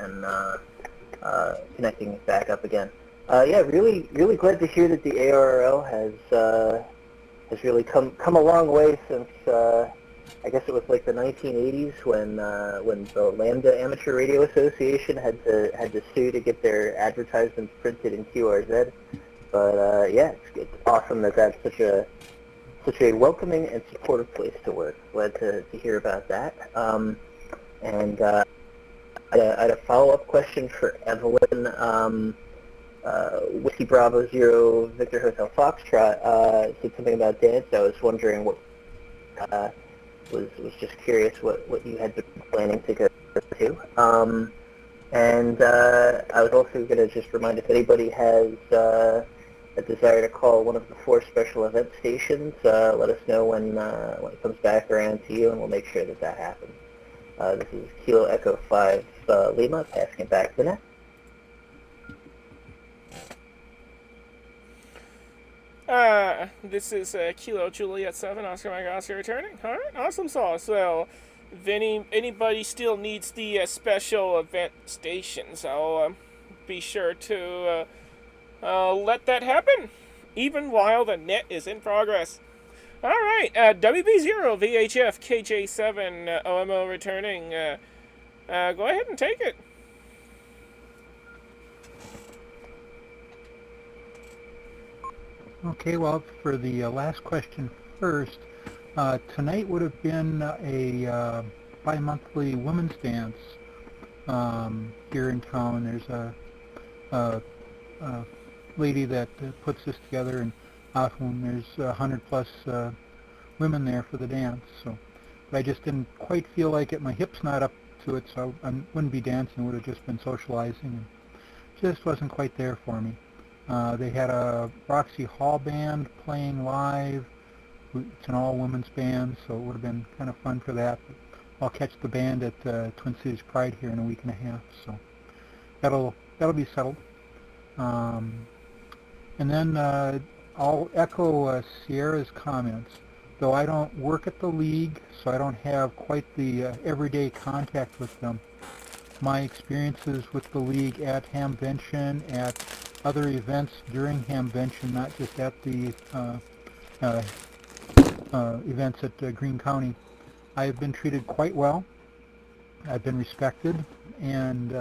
connecting back up again. Yeah, really, really glad to hear that the ARRL has really come a long way since I guess it was like the 1980s when the Lambda Amateur Radio Association had to sue to get their advertisements printed in QRZ. But yeah, it's awesome that that's such a welcoming and supportive place to work. Glad to hear about that. And I had a follow-up question for Evelyn. Whiskey Bravo Zero Victor Hotel Foxtrot said something about dance. I was wondering what was just curious what you had been planning to go to. And I was also going to just remind if anybody has a desire to call one of the 4 special event stations, let us know when it comes back around to you, and we'll make sure that happens. This is Kilo Echo 5 Lima, passing it back to Nat. This is Kilo Juliet 7, Oscar Mike Oscar returning. Alright, awesome sauce. So, if anybody still needs the special event stations, I'll be sure to let that happen, even while the net is in progress. Alright, WB0 VHF KJ7 OMO returning. Go ahead and take it. Okay, well, for the last question first, tonight would have been a bi-monthly women's dance here in town. There's a lady that puts this together, and often there's 100 plus women there for the dance. So, but I just didn't quite feel like it. My hip's not up to it, so I wouldn't be dancing. Would have just been socializing, and just wasn't quite there for me. They had a Roxy Hall band playing live. It's an all-women's band, so it would have been kind of fun for that. But I'll catch the band at Twin Cities Pride here in a week and a half, so that'll be settled. And then I'll echo Sierra's comments. Though I don't work at the league, so I don't have quite the everyday contact with them. My experiences with the league at Hamvention, at other events during Hamvention, not just at the events at Greene County, I have been treated quite well. I've been respected, and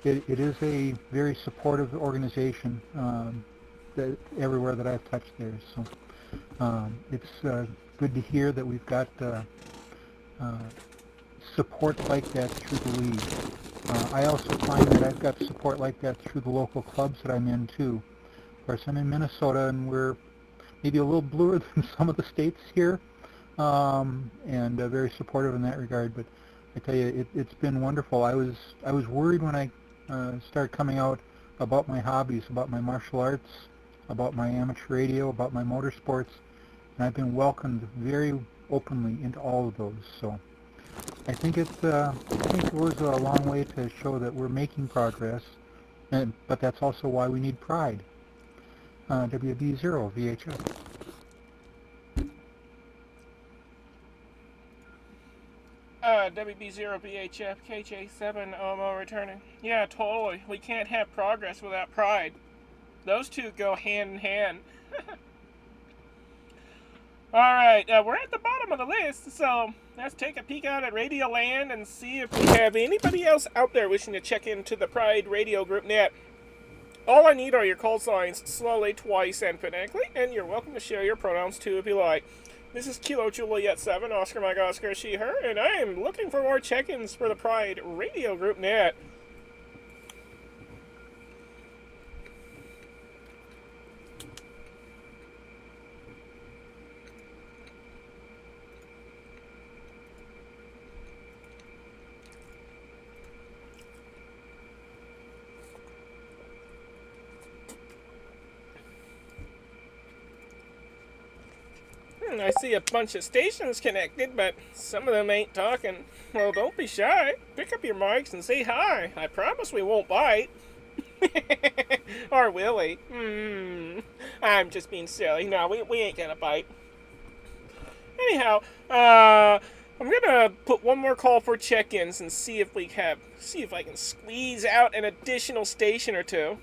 it is a very supportive organization everywhere that I've touched there. So it's good to hear that we've got support like that through the league. I also find that I've got support like that through the local clubs that I'm in too. Of course, I'm in Minnesota, and we're maybe a little bluer than some of the states here, and very supportive in that regard. But I tell you, it's been wonderful. I was worried when I started coming out about my hobbies, about my martial arts, about my amateur radio, about my motorsports, and I've been welcomed very openly into all of those. So I think it goes a long way to show that we're making progress, but that's also why we need pride. WB0 VHF. WB0 BHF KJ7 OMO returning. Yeah, totally. We can't have progress without pride. Those two go hand in hand. Alright, we're at the bottom of the list, so let's take a peek out at Radio Land and see if we have anybody else out there wishing to check into the Pride Radio Group net. All I need are your call signs, slowly, twice, and phonetically, and you're welcome to share your pronouns too if you like. This is Kilo Juliet 7, Oscar Mike Oscar, she, her, and I am looking for more check-ins for the Pride Radio Group net. I see a bunch of stations connected, but some of them ain't talking. Well, don't be shy. Pick up your mics and say hi. I promise we won't bite. Or will we? I'm just being silly. No, we ain't gonna bite. Anyhow, I'm gonna put one more call for check-ins and see if I can squeeze out an additional station or two.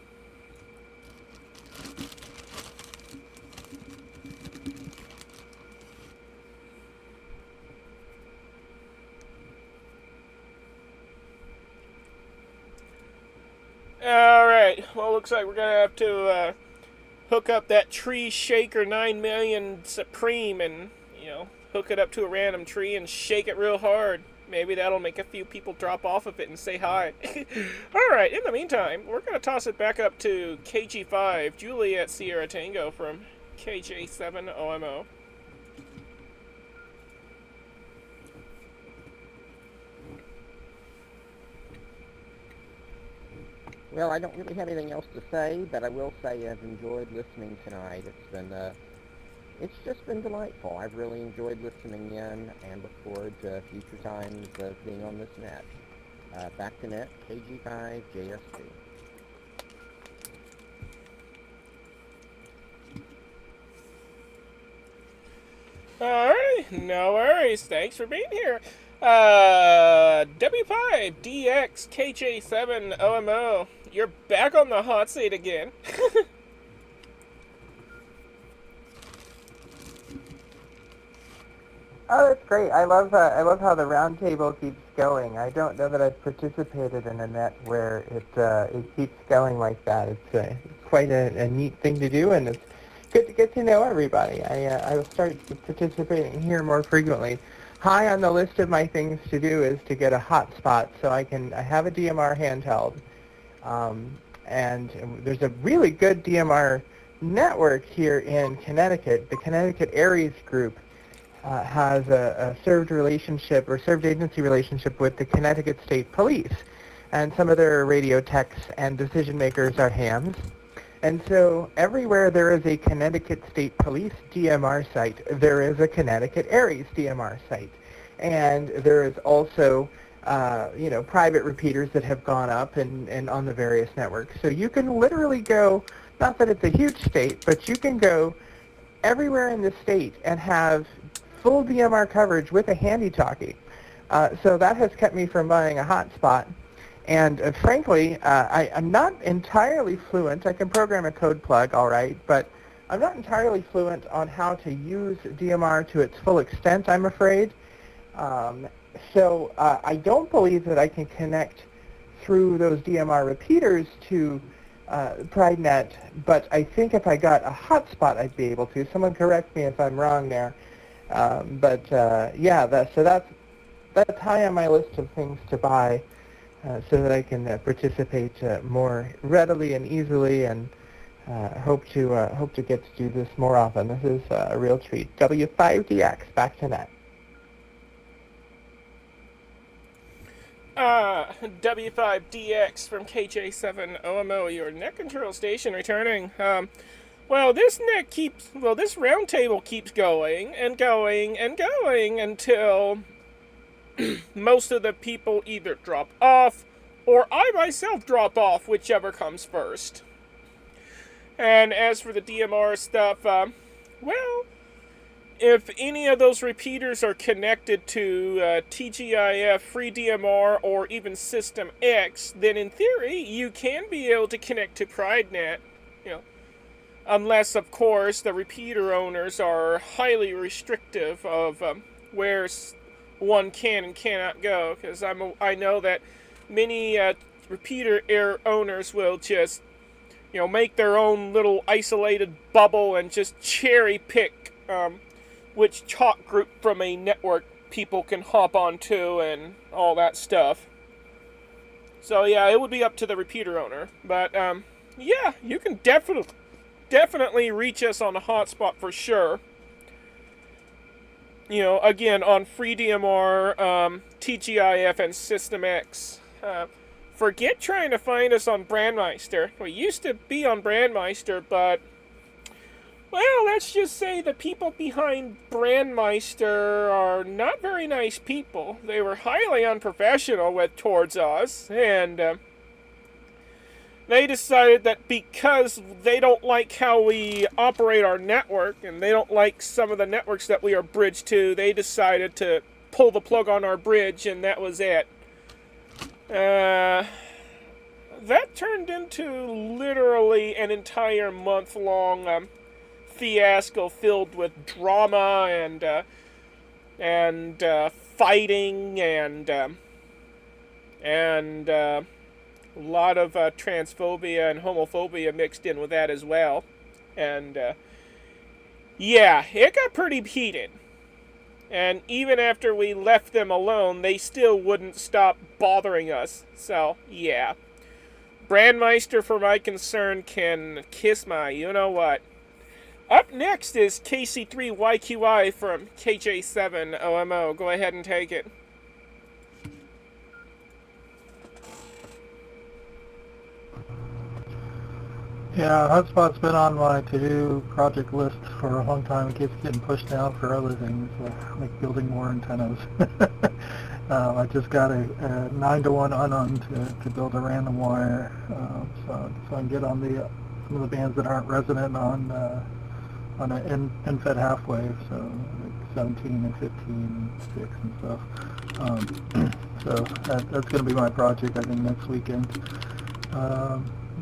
Alright, well, looks like we're gonna have to hook up that tree shaker 9 million Supreme and, hook it up to a random tree and shake it real hard. Maybe that'll make a few people drop off of it and say hi. Alright, in the meantime, we're going to toss it back up to KG5, Juliet Sierra Tango from KJ7 OMO. Well, I don't really have anything else to say, but I will say I've enjoyed listening tonight. It's just been delightful. I've really enjoyed listening in and look forward to future times of being on this net. Back to net, KG5 JSP. Alright, no worries. Thanks for being here. W5DX KJ7 OMO. You're back on the hot seat again. Oh, that's great. I love how the roundtable keeps going. I don't know that I've participated in a net where it keeps going like that. It's quite a neat thing to do, and it's good to get to know everybody. I will start participating here more frequently. High on the list of my things to do is to get a hotspot so I have a DMR handheld, and there's a really good DMR network here in Connecticut. The Connecticut Aries group has a served agency relationship with the Connecticut State Police, and some of their radio techs and decision makers are hams. And so everywhere there is a Connecticut State Police DMR site, there is a Connecticut Aries DMR site. And there is also, private repeaters that have gone up and on the various networks. So you can literally go, not that it's a huge state, but you can go everywhere in the state and have full DMR coverage with a handy-talkie. So that has kept me from buying a hotspot. And frankly, I'm not entirely fluent. I can program a code plug, all right, but I'm not entirely fluent on how to use DMR to its full extent, I'm afraid. So I don't believe that I can connect through those DMR repeaters to PrideNet, but I think if I got a hotspot, I'd be able to. Someone correct me if I'm wrong there. So that's high on my list of things to buy. So that I can participate more readily and easily, and hope to get to do this more often. This is a real treat. W5DX, back to net. W5DX from KJ7 OMO, your net control station returning. This roundtable keeps going and going and going until most of the people either drop off or I myself drop off, whichever comes first. And as for the DMR stuff, if any of those repeaters are connected to TGIF, FreeDMR, or even System X, then in theory you can be able to connect to PrideNet, unless of course the repeater owners are highly restrictive of where one can and cannot go, because I know that many repeater owners will just, make their own little isolated bubble and just cherry pick which chalk group from a network people can hop onto and all that stuff. So yeah, it would be up to the repeater owner, but you can definitely reach us on the hotspot for sure. Again, on FreeDMR, TGIF, and System X. Forget trying to find us on Brandmeister. We used to be on Brandmeister, but, let's just say the people behind Brandmeister are not very nice people. They were highly unprofessional towards us, and they decided that because they don't like how we operate our network, and they don't like some of the networks that we are bridged to, they decided to pull the plug on our bridge, and that was it. That turned into literally an entire month-long fiasco filled with drama and fighting and a lot of transphobia and homophobia mixed in with that as well. And yeah, it got pretty heated. And even after we left them alone, they still wouldn't stop bothering us. So, yeah. Brandmeister, for my concern, can kiss my you-know-what. Up next is KC3YQI from KJ7OMO. Go ahead and take it. Yeah, Hotspot's been on my to-do project list for a long time. It keeps getting pushed down for other things, like building more antennas. I just got a 9-to-1 unun to build a random wire, so I can get on the some of the bands that aren't resonant on an end-fed half wave, so like 17 and 15 and 6 and stuff. So that's going to be my project, I think, next weekend.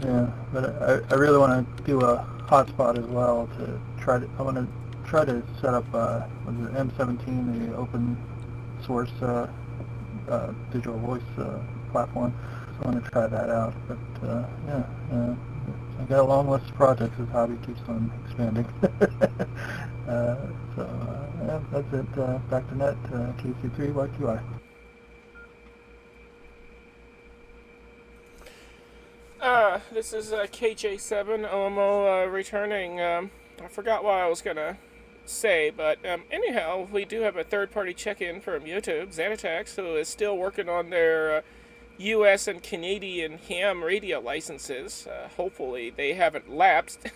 Yeah, but I really want to do a hotspot as well to try to. I want to try to set up what is it, M17, the open source digital voice platform. So I want to try that out. But yeah, I got a long list of projects. This hobby keeps on expanding. Yeah, that's it. Back to net. KC3YQI. This is KJ7OMO returning. I forgot what I was gonna say, but anyhow, we do have a third-party check-in from YouTube, Xanatax, who is still working on their U.S. and Canadian ham radio licenses. Hopefully they haven't lapsed.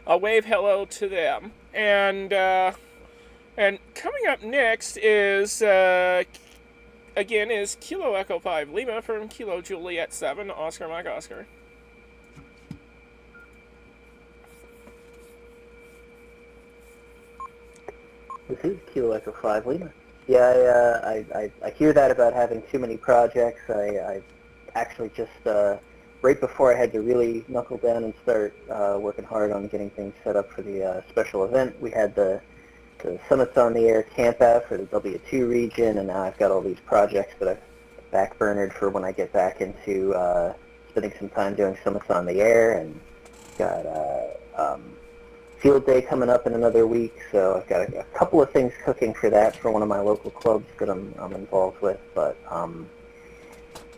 A wave hello to them. And coming up next is again is Kilo Echo 5 Lima from Kilo Juliet 7 Oscar Mike Oscar. This is Kilo Echo 5 Lima. Yeah, I hear that about having too many projects. I actually just, right before I had to really knuckle down and start working hard on getting things set up for the special event, we had the Summits on the Air camp out for the W2 region, and now I've got all these projects that I've backburnered for when I get back into spending some time doing Summits on the Air, and got Field Day coming up in another week, so I've got a couple of things cooking for that for one of my local clubs that I'm involved with, but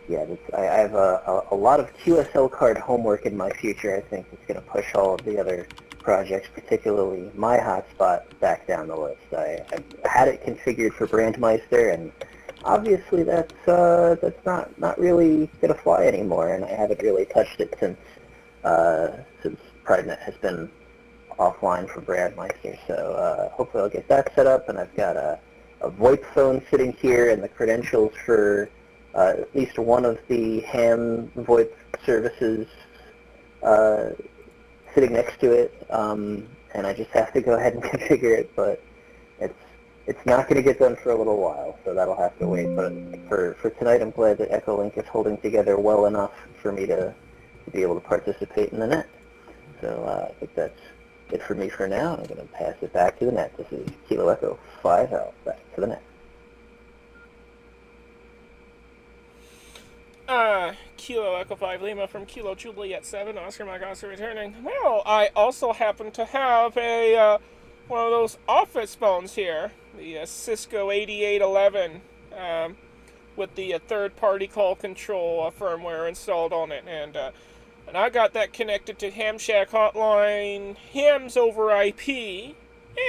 yeah, I have a lot of QSL card homework in my future. I think it's going to push all of the other projects, particularly my hotspot, back down the list. I had it configured for Brandmeister, and obviously that's not really going to fly anymore, and I haven't really touched it since PrideNet has been offline for Brandmeister. So hopefully I'll get that set up, and I've got a VoIP phone sitting here and the credentials for at least one of the ham VoIP services sitting next to it, and I just have to go ahead and configure it, but it's not going to get done for a little while, so that'll have to wait. But for tonight, I'm glad that Echolink is holding together well enough for me to be able to participate in the net. So I think that's it for me for now. I'm going to pass it back to the net. This is Kilo Echo 5 out, back to the net. Kilo Echo 5 Lima from Kilo Juliet 7, Oscar Mike Oscar returning. Well, I also happen to have a one of those office phones here, the Cisco 8811, with the third-party call control firmware installed on it, and I got that connected to Ham Shack Hotline, Hams over IP,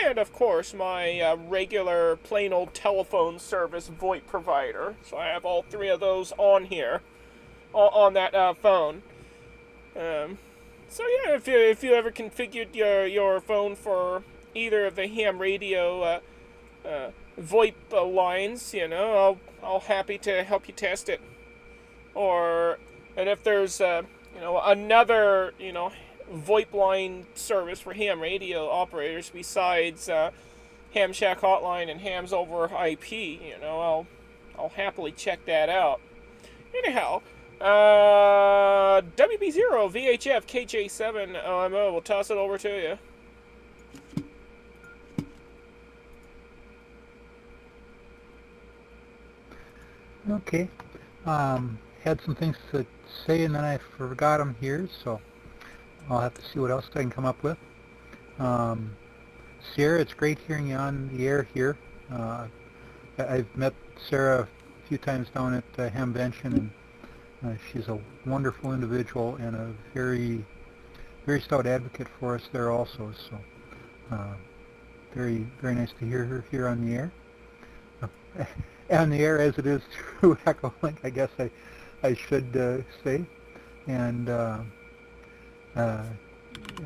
and of course my regular plain old telephone service VoIP provider. So I have all three of those on here, on that phone. So yeah, if you ever configured your phone for either of the ham radio VoIP lines, you know, I'll happy to help you test it. And if there's another VoIP line service for ham radio operators besides Ham Shack Hotline and Hams over IP, I'll happily check that out. Anyhow, WB0 VHF KJ7 OMO, we'll toss it over to you. Okay. Had some things to say and then I forgot them here, so I'll have to see what else I can come up with. Sarah, it's great hearing you on the air here. I've met Sarah a few times down at Hamvention, and she's a wonderful individual and a very, very stout advocate for us there also. So, very, very nice to hear her here on the air. On the air as it is through Echolink, I guess I should say. And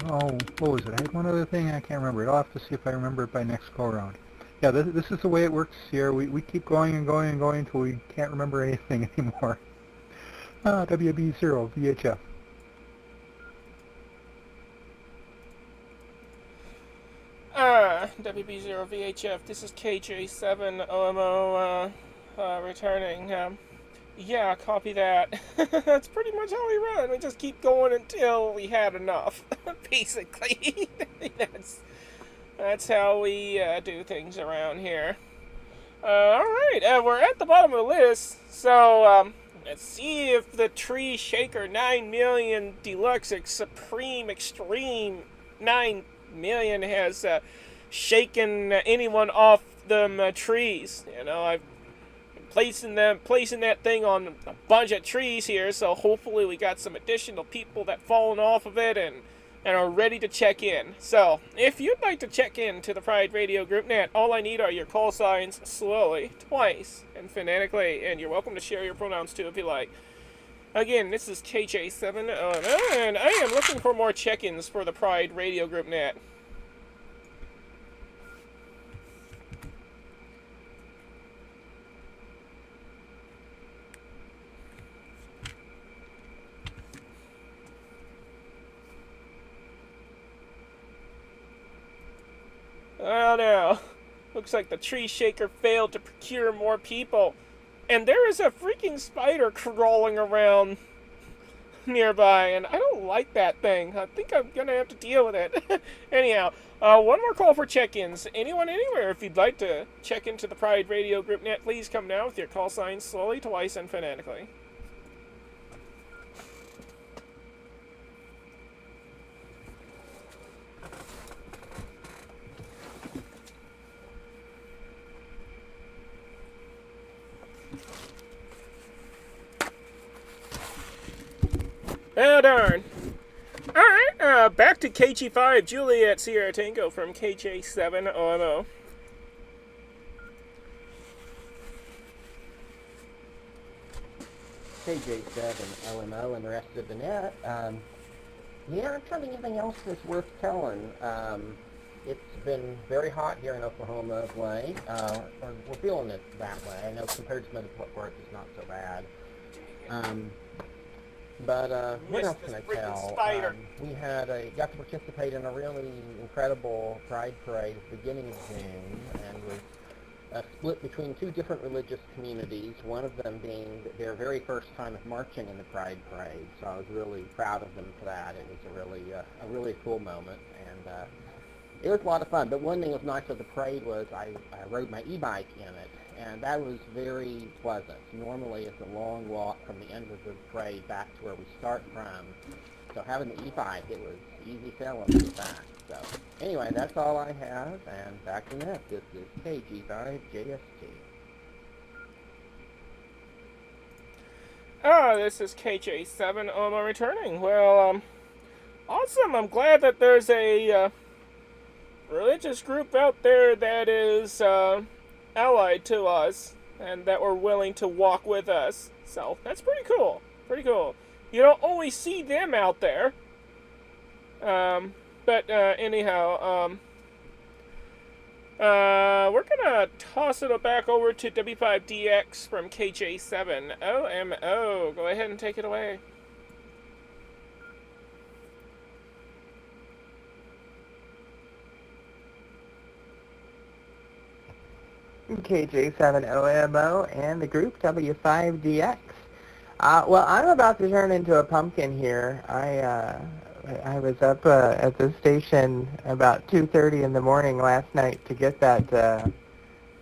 what was it? I had one other thing, I can't remember it. I'll have to see if I remember it by next go-around. Yeah, this is the way it works here. We keep going and going and going until we can't remember anything anymore. WB0, VHF. WB0 VHF, this is KJ7 OMO returning. Yeah, copy that. That's pretty much how we run. We just keep going until we had enough, basically. That's how we do things around here. Alright, we're at the bottom of the list, so let's see if the Tree Shaker 9 million Deluxe Supreme Extreme 9 million has shaken anyone off them trees. You know, I've placing that thing on a bunch of trees here, so hopefully we got some additional people that fallen off of it and are ready to check in. So, if you'd like to check in to the Pride Radio Group Net, all I need are your call signs slowly, twice, and phonetically, and you're welcome to share your pronouns too if you like. Again, this is KJ7, and I am looking for more check-ins for the Pride Radio Group Net. Oh no, looks like the Tree Shaker failed to procure more people. And there is a freaking spider crawling around nearby, and I don't like that thing. I think I'm gonna have to deal with it. Anyhow, one more call for check-ins. Anyone, anywhere, if you'd like to check into the Pride Radio Group Net, please come now with your call signs slowly, twice, and phonetically. Oh, darn. Alright, back to KG5, Juliet Sierra Tango from KJ7 OMO. KJ7 OMO and the rest of the net. Yeah, I'm trying to think anything else that's worth telling. It's been very hot here in Oklahoma of late. We're feeling it that way. I know compared to some other parts, it's not so bad. But what else can I tell? We got to participate in a really incredible Pride Parade at the beginning of June, and was split between two different religious communities, one of them being their very first time of marching in the Pride Parade, so I was really proud of them for that. It was a really cool moment, and it was a lot of fun. But one thing that was nice of the parade was I rode my e-bike in it, and that was very pleasant. Normally it's a long walk from the end of the parade back to where we start from. So having the e-bike, it was easy sailing to get back. So anyway, that's all I have, and back to net. This is KG5JST. This is KJ7 OMO returning. Well, awesome. I'm glad that there's a religious group out there that is allied to us and that were willing to walk with us. So that's pretty cool. Pretty cool. You don't always see them out there. But anyhow, we're gonna toss it back over to W5DX from KJ7 OMO. Go ahead and take it away. KJ7 OMO and the group W5DX. Well, I'm about to turn into a pumpkin here. I was up at the station about 2:30 in the morning last night to get that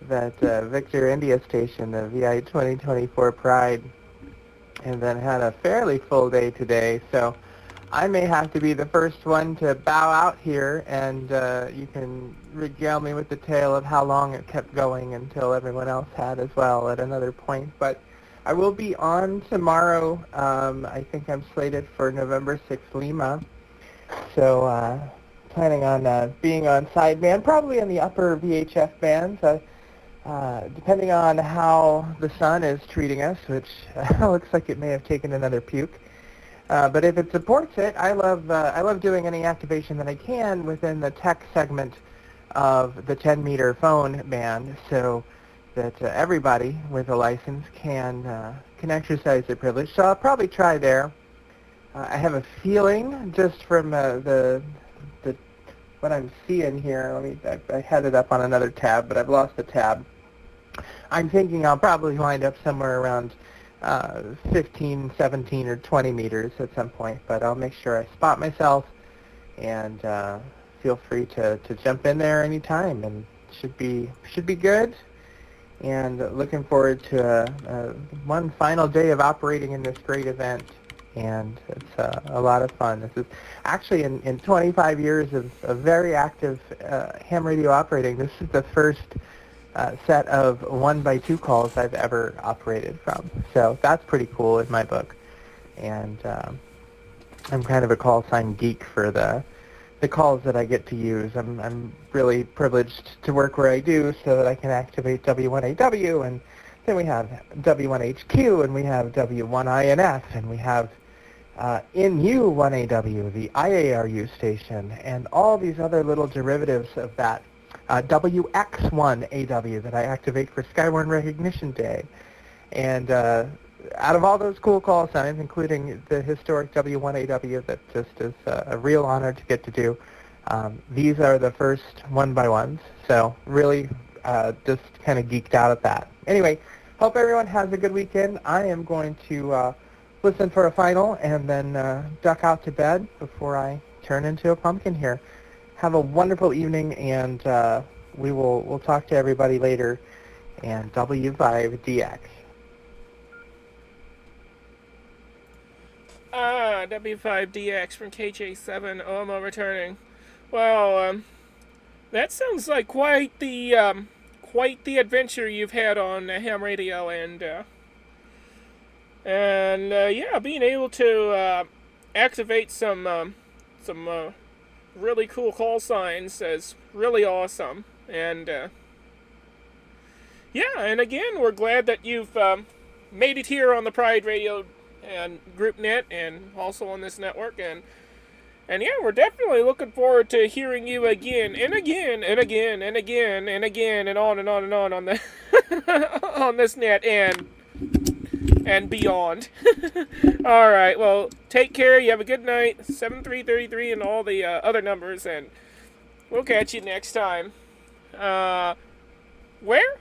Victor India station, the VI 2024 Pride, and then had a fairly full day today. So I may have to be the first one to bow out here, and you can regale me with the tale of how long it kept going until everyone else had as well at another point. But I will be on tomorrow. I think I'm slated for November 6th Lima. So planning on being on sideband, probably in the upper VHF bands, depending on how the sun is treating us, which looks like it may have taken another puke. But if it supports it, I love doing any activation that I can within the tech segment of the 10-meter phone band, so that everybody with a license can exercise their privilege. So I'll probably try there. I have a feeling, just from the what I'm seeing here. I had it up on another tab, but I've lost the tab. I'm thinking I'll probably wind up somewhere around 15, 17, or 20 meters at some point, but I'll make sure I spot myself, and feel free to jump in there anytime, and should be good. And looking forward to one final day of operating in this great event, and it's a lot of fun. This is actually in 25 years of very active ham radio operating, this is the first set of 1x2 calls I've ever operated from. So that's pretty cool in my book. And I'm kind of a call sign geek for the calls that I get to use. I'm really privileged to work where I do so that I can activate W1AW, and then we have W1HQ, and we have W1INF, and we have NU1AW, the IARU station, and all these other little derivatives of that. WX1AW that I activate for Skywarn Recognition Day. And out of all those cool call signs, including the historic W1AW that just is a real honor to get to do, these are the first one-by-ones. So really just kind of geeked out at that. Anyway, hope everyone has a good weekend. I am going to listen for a final and then duck out to bed before I turn into a pumpkin here. Have a wonderful evening, and we'll talk to everybody later. And W5DX. W5DX from KJ7 OMO returning. Well, that sounds like quite the adventure you've had on ham radio, and yeah, being able to activate some really cool call signs is really awesome. And yeah, and again, we're glad that you've made it here on the Pride Radio and GroupNet, and also on this network. And yeah, we're definitely looking forward to hearing you again and again and again and again and again and on on the on this net and beyond. All right, well, take care. You have a good night. 7333 and all the other numbers, and we'll catch you next time. Where?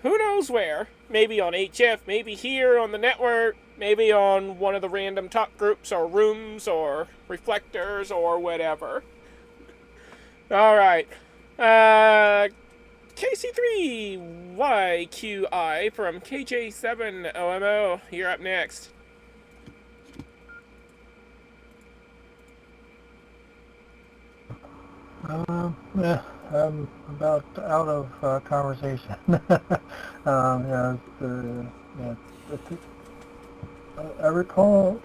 Who knows where? Maybe on HF, maybe here on the network, maybe on one of the random talk groups or rooms or reflectors or whatever. All right. KC3YQI from KJ7OMO. You're up next. Yeah, I'm about out of conversation. I recall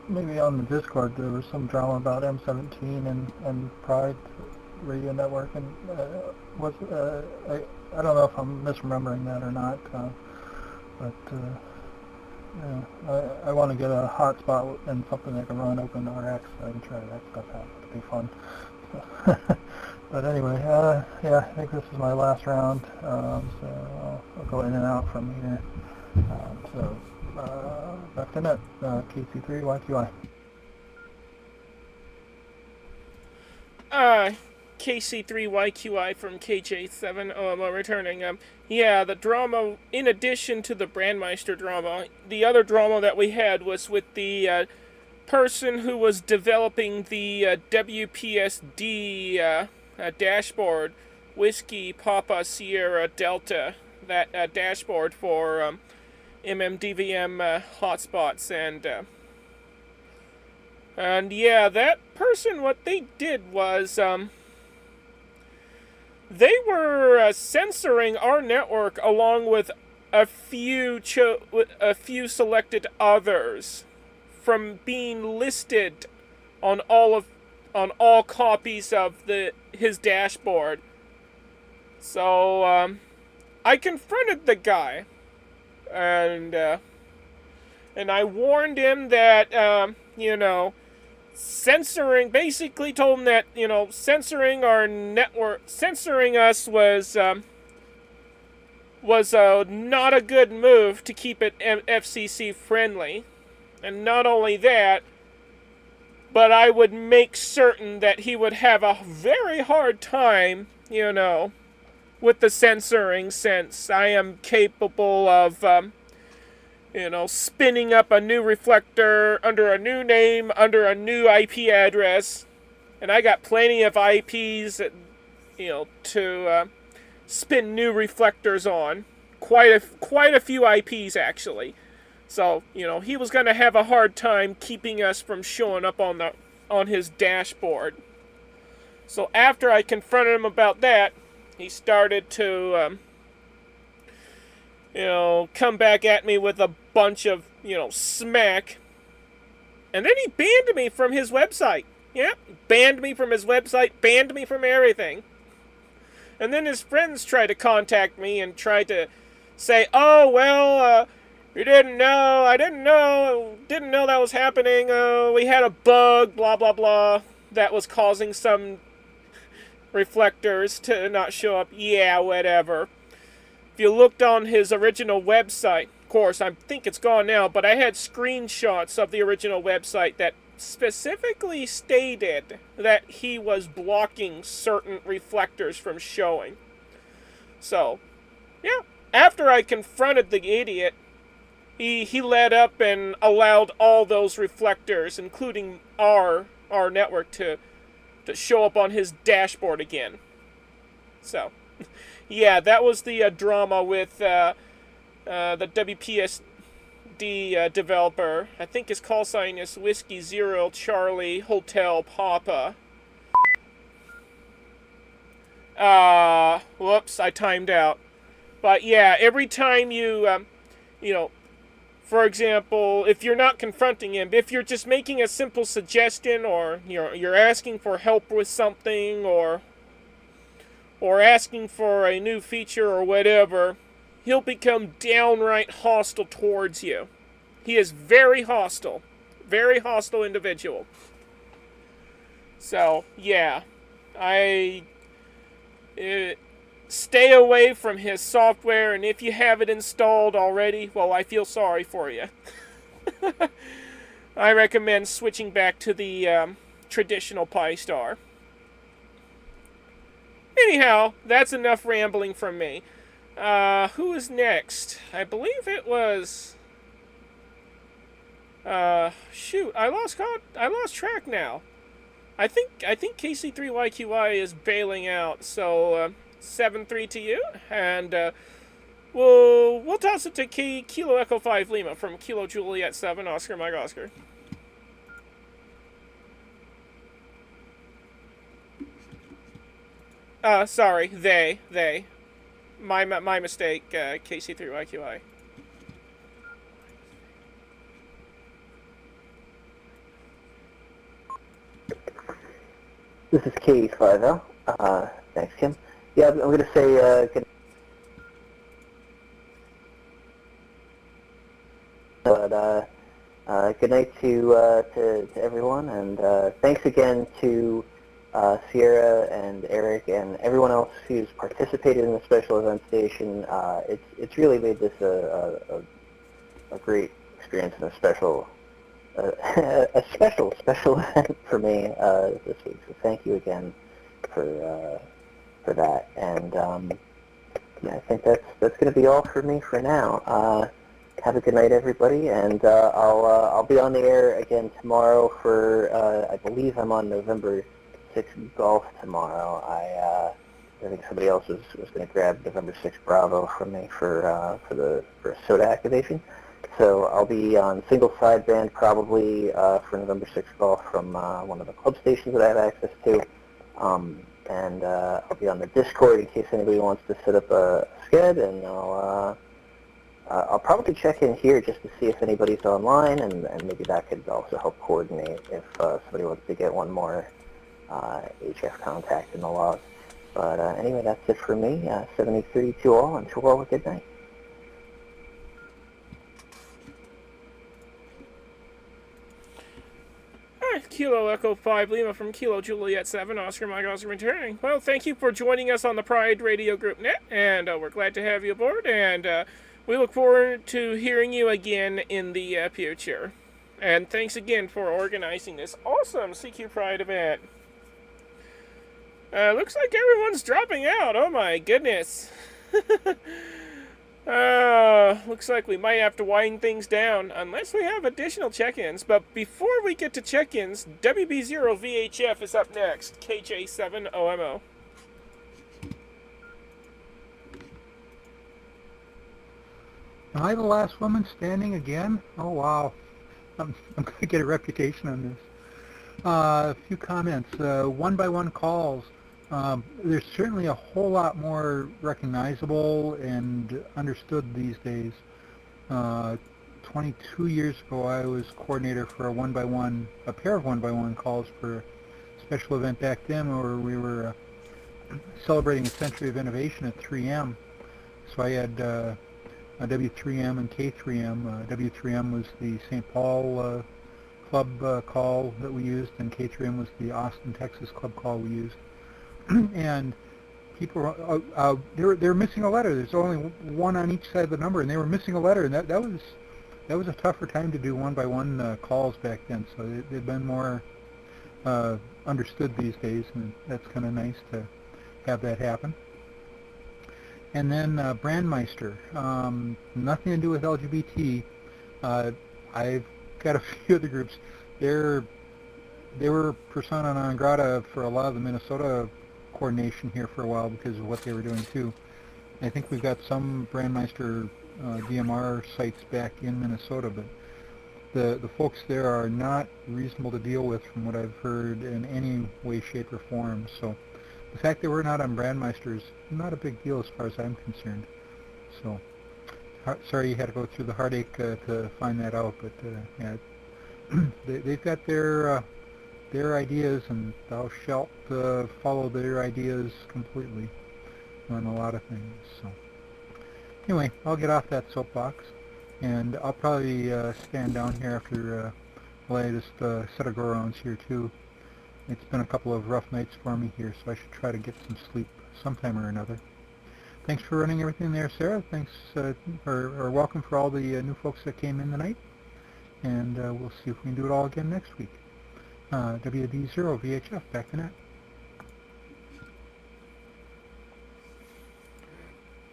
maybe on the Discord there was some drama about M17 and Pride Radio Network, and I don't know if I'm misremembering that or not, but I want to get a hotspot and something that can run OpenRX so I can try that stuff out. It'll be fun. But anyway, yeah, I think this is my last round, so I'll go in and out from here. Back to net, KC3YQI. KC3YQI from KJ7OMO returning. Yeah, the drama, in addition to the Brandmeister drama, the other drama that we had was with the person who was developing the WPSD dashboard, Whiskey Papa Sierra Delta, that dashboard for MMDVM hotspots, and And yeah, that person, what they did was, they were censoring our network along with a few selected others from being listed on all copies of his dashboard. So I confronted the guy, and I warned him that basically told him that censoring our network, censoring us was not a good move to keep it FCC friendly, and not only that, but I would make certain that he would have a very hard time, with the censoring, since I am capable of, spinning up a new reflector under a new name, under a new IP address, and I got plenty of IPs, to spin new reflectors on. Quite a few IPs, actually. So, he was going to have a hard time keeping us from showing up on his dashboard. So after I confronted him about that, he started to, come back at me with a bunch of, smack. And then he banned me from his website. Yeah, banned me from his website, banned me from everything. And then his friends tried to contact me and tried to say, oh, well, you didn't know, I didn't know that was happening, we had a bug, blah, blah, blah, that was causing some reflectors to not show up. Yeah, whatever. If you looked on his original website, of course, I think it's gone now, but I had screenshots of the original website that specifically stated that he was blocking certain reflectors from showing. So, yeah, after I confronted the idiot, he led up and allowed all those reflectors, including our network, to show up on his dashboard again. So, yeah, that was the drama with the WPSD developer. I think his call sign is Whiskey Zero Charlie Hotel Papa. Whoops, I timed out. But yeah, every time you, for example, if you're not confronting him, if you're just making a simple suggestion, or you're asking for help with something, or asking for a new feature or whatever, he'll become downright hostile towards you. He is very hostile individual. So, yeah, stay away from his software, and if you have it installed already, well, I feel sorry for you. I recommend switching back to the traditional Pi-Star. Anyhow, that's enough rambling from me. Who is next? I believe it was... shoot, I lost track now. I think KC3YQI is bailing out, so 7-3 to you, and we'll toss it to Kilo Echo 5 Lima from Kilo Juliet 7 Oscar Mike Oscar. Sorry, they. My mistake, KC3YQI. This is K5L. Thanks, Kim. Yeah, I'm going to say good. But good night to everyone, and thanks again to Sierra and Eric and everyone else who's participated in the special event station. It's really made this a great experience and a special event for me this week. So thank you again for that. And yeah, I think that's going to be all for me for now. Have a good night, everybody, and I'll be on the air again tomorrow for I believe I'm on November 6th golf tomorrow. I think somebody else was going to grab November 6th Bravo from me for soda activation. So I'll be on single sideband probably for November 6th golf from one of the club stations that I have access to. And I'll be on the Discord in case anybody wants to set up a sched, and I'll probably check in here just to see if anybody's online, and maybe that could also help coordinate if somebody wants to get one more HF contact in the log. But anyway, that's it for me. 73 to all, and to all a good night. Kilo Echo 5 Lima from Kilo Juliet 7, Oscar Mike Oscar returning. Well, thank you for joining us on the Pride Radio Group Net, and we're glad to have you aboard, and we look forward to hearing you again in the future. And thanks again for organizing this awesome CQ Pride event. Looks like everyone's dropping out. Oh my goodness. Looks like we might have to wind things down unless we have additional check-ins. But before we get to check-ins, WB0VHF is up next. KJ7OMO. Am I the last woman standing again? Oh, wow. I'm going to get a reputation on this. A few comments. One-by-one calls. There's certainly a whole lot more recognizable and understood these days. 22 years ago, I was coordinator for a pair of one-by-one calls for a special event back then where we were celebrating a century of innovation at 3M. So I had W3M and K3M. W3M was the St. Paul club call that we used, and K3M was the Austin, Texas club call we used. And people, they were missing a letter. There's only one on each side of the number, and they were missing a letter, and that was a tougher time to do one-by-one calls back then. So they've been more understood these days, and that's kind of nice to have that happen. And then Brandmeister, nothing to do with LGBT. I've got a few other groups. They were persona non grata for a lot of the Minnesota coordination here for a while because of what they were doing too. I think we've got some Brandmeister DMR sites back in Minnesota, but the folks there are not reasonable to deal with from what I've heard in any way, shape, or form. So the fact that we're not on Brandmeister is not a big deal as far as I'm concerned. So sorry you had to go through the heartache to find that out, but yeah, they've got their ideas, and thou shalt follow their ideas completely on a lot of things. So anyway, I'll get off that soapbox, and I'll probably stand down here after the latest set of go-rounds here too. It's been a couple of rough nights for me here, so I should try to get some sleep sometime or another. Thanks for running everything there, Sarah. Thanks, or welcome for all the new folks that came in tonight, and we'll see if we can do it all again next week. WD0VHF, back to net.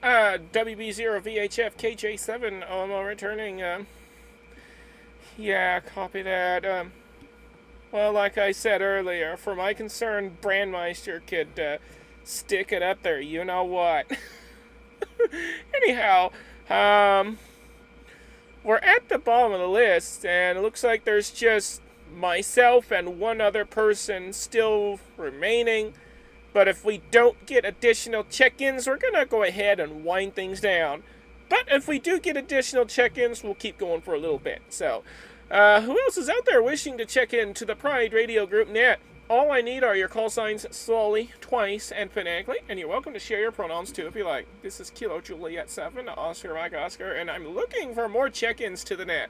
WB0VHF KJ7 OMO returning. Yeah, copy that. Well, like I said earlier, for my concern, Brandmeister could stick it up there. You know what? Anyhow, we're at the bottom of the list, and it looks like there's just myself and one other person still remaining. But if we don't get additional check-ins, we're going to go ahead and wind things down. But if we do get additional check-ins, we'll keep going for a little bit. So, who else is out there wishing to check in to the Pride Radio Group Net? All I need are your call signs slowly, twice, and phonetically. And you're welcome to share your pronouns too if you like. This is Kilo Juliet 7, Oscar Mike Oscar, and I'm looking for more check-ins to the net.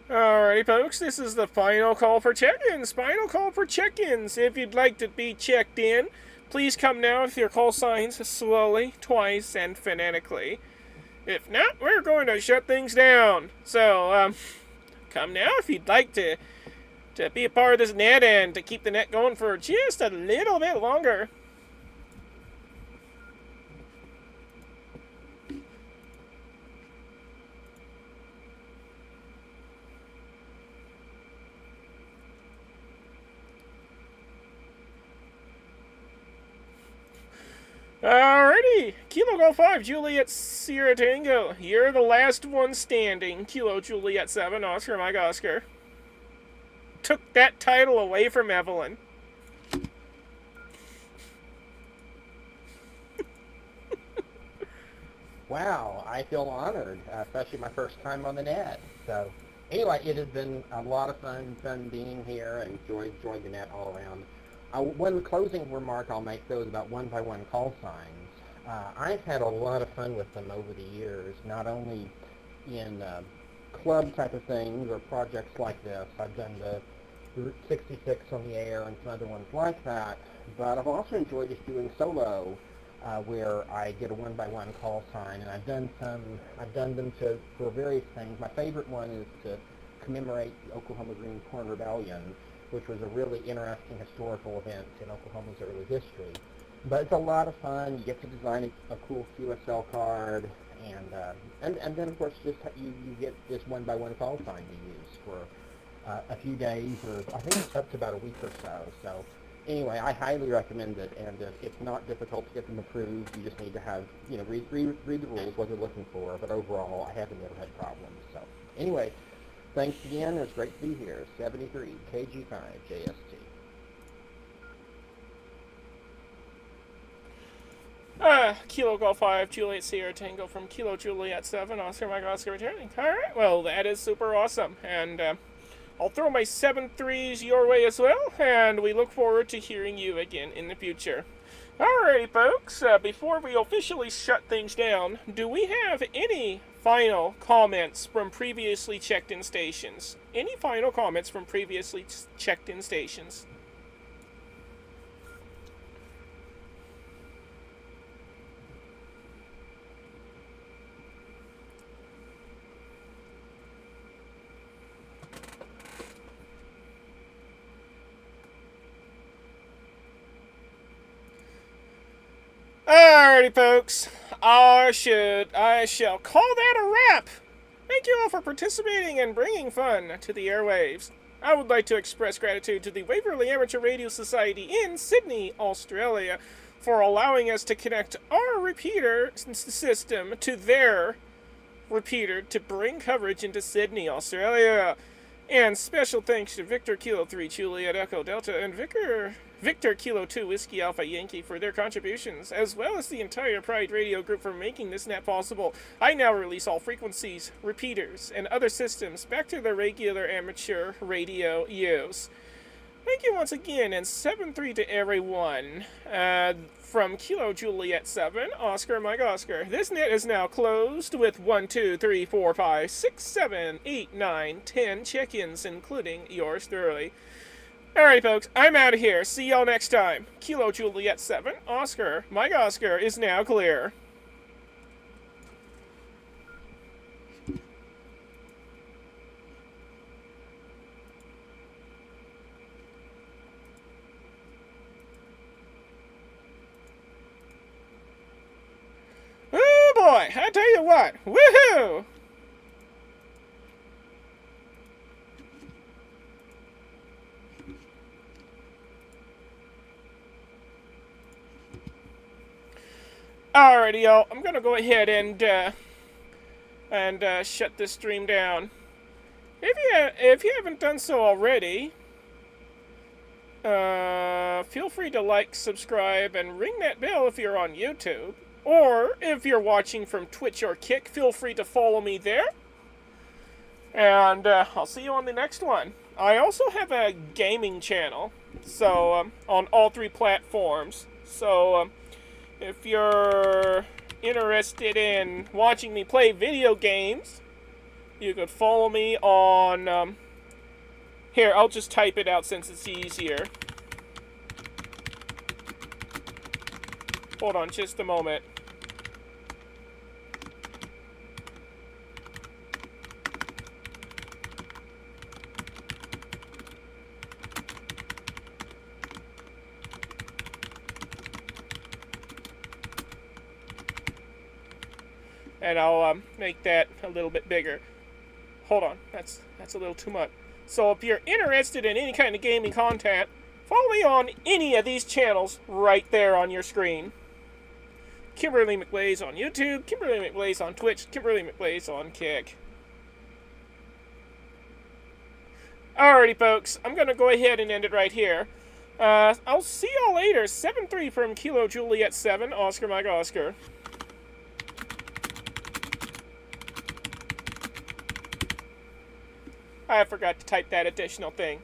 Alrighty, folks, this is the final call for check-ins. Final call for check-ins. If you'd like to be checked in, please come now with your call signs slowly, twice, and phonetically. If not, we're going to shut things down. So, come now if you'd like to be a part of this net and to keep the net going for just a little bit longer. Alrighty, Kilo Golf 5, Juliet Sierra Tango. You're the last one standing. Kilo Juliet 7, Oscar Mike Oscar. Took that title away from Evelyn. Wow, I feel honored, especially my first time on the net. So, anyway, it has been a lot of fun being here, and enjoyed the net all around. One closing remark I'll make, though, is about one-by-one call signs. I've had a lot of fun with them over the years, not only in club type of things or projects like this. I've done the Route 66 on the air and some other ones like that, but I've also enjoyed just doing solo, where I get a one-by-one call sign, and I've done them for various things. My favorite one is to commemorate the Oklahoma Green Corn Rebellion, which was a really interesting historical event in Oklahoma's early history. But it's a lot of fun. You get to design a cool QSL card, and then of course just you get this one-by-one call sign to use for a few days, or I think it's up to about a week or so. So anyway, I highly recommend it, and it's not difficult to get them approved. You just need to have, read the rules, what they're looking for. But overall, I haven't ever had problems. So anyway, thanks again. It's great to be here. 73 KG5 JST. Kilo Golf 5, Juliet Sierra Tango from Kilo Juliet 7, Oscar Mike Oscar returning. Alright, well, that is super awesome. And I'll throw my 7-3s your way as well, and we look forward to hearing you again in the future. Alrighty, folks, before we officially shut things down, do we have any final comments from previously checked-in stations? Any final comments from previously checked-in stations? Alrighty, folks. I shall call that a wrap. Thank you all for participating and bringing fun to the airwaves. I would like to express gratitude to the Waverley Amateur Radio Society in Sydney, Australia, for allowing us to connect our repeater system to their repeater to bring coverage into Sydney, Australia. And special thanks to Victor Kilo 3 Juliet Echo Delta and Victor Kilo 2 Whiskey Alpha Yankee for their contributions, as well as the entire Pride Radio group for making this net possible. I now release all frequencies, repeaters, and other systems back to their regular amateur radio use. Thank you once again, and 7-3 to everyone. From Kilo Juliet 7, Oscar Mike Oscar. This net is now closed with 1, 2, 3, 4, 5, 6, 7, 8, 9, 10 check-ins, including yours thoroughly. Alright, folks, I'm out of here. See y'all next time. Kilo Juliet 7, Oscar Mike Oscar is now clear. Oh boy, I tell you what, woohoo! Alrighty, y'all, I'm gonna go ahead and shut this stream down. If you haven't done so already, feel free to like, subscribe, and ring that bell if you're on YouTube. Or, if you're watching from Twitch or Kick, feel free to follow me there. And I'll see you on the next one. I also have a gaming channel, so on all 3 platforms. So, if you're interested in watching me play video games, you could follow me on... here, I'll just type it out since it's easier. Hold on just a moment. And I'll make that a little bit bigger. Hold on, that's a little too much. So if you're interested in any kind of gaming content, follow me on any of these channels right there on your screen. Kimberly McBlaze on YouTube, Kimberly McBlaze on Twitch, Kimberly McBlaze on Kick. Alrighty, folks, I'm going to go ahead and end it right here. I'll see y'all later. 7-3 from Kilo Juliet 7, Oscar Mike Oscar. I forgot to type that additional thing.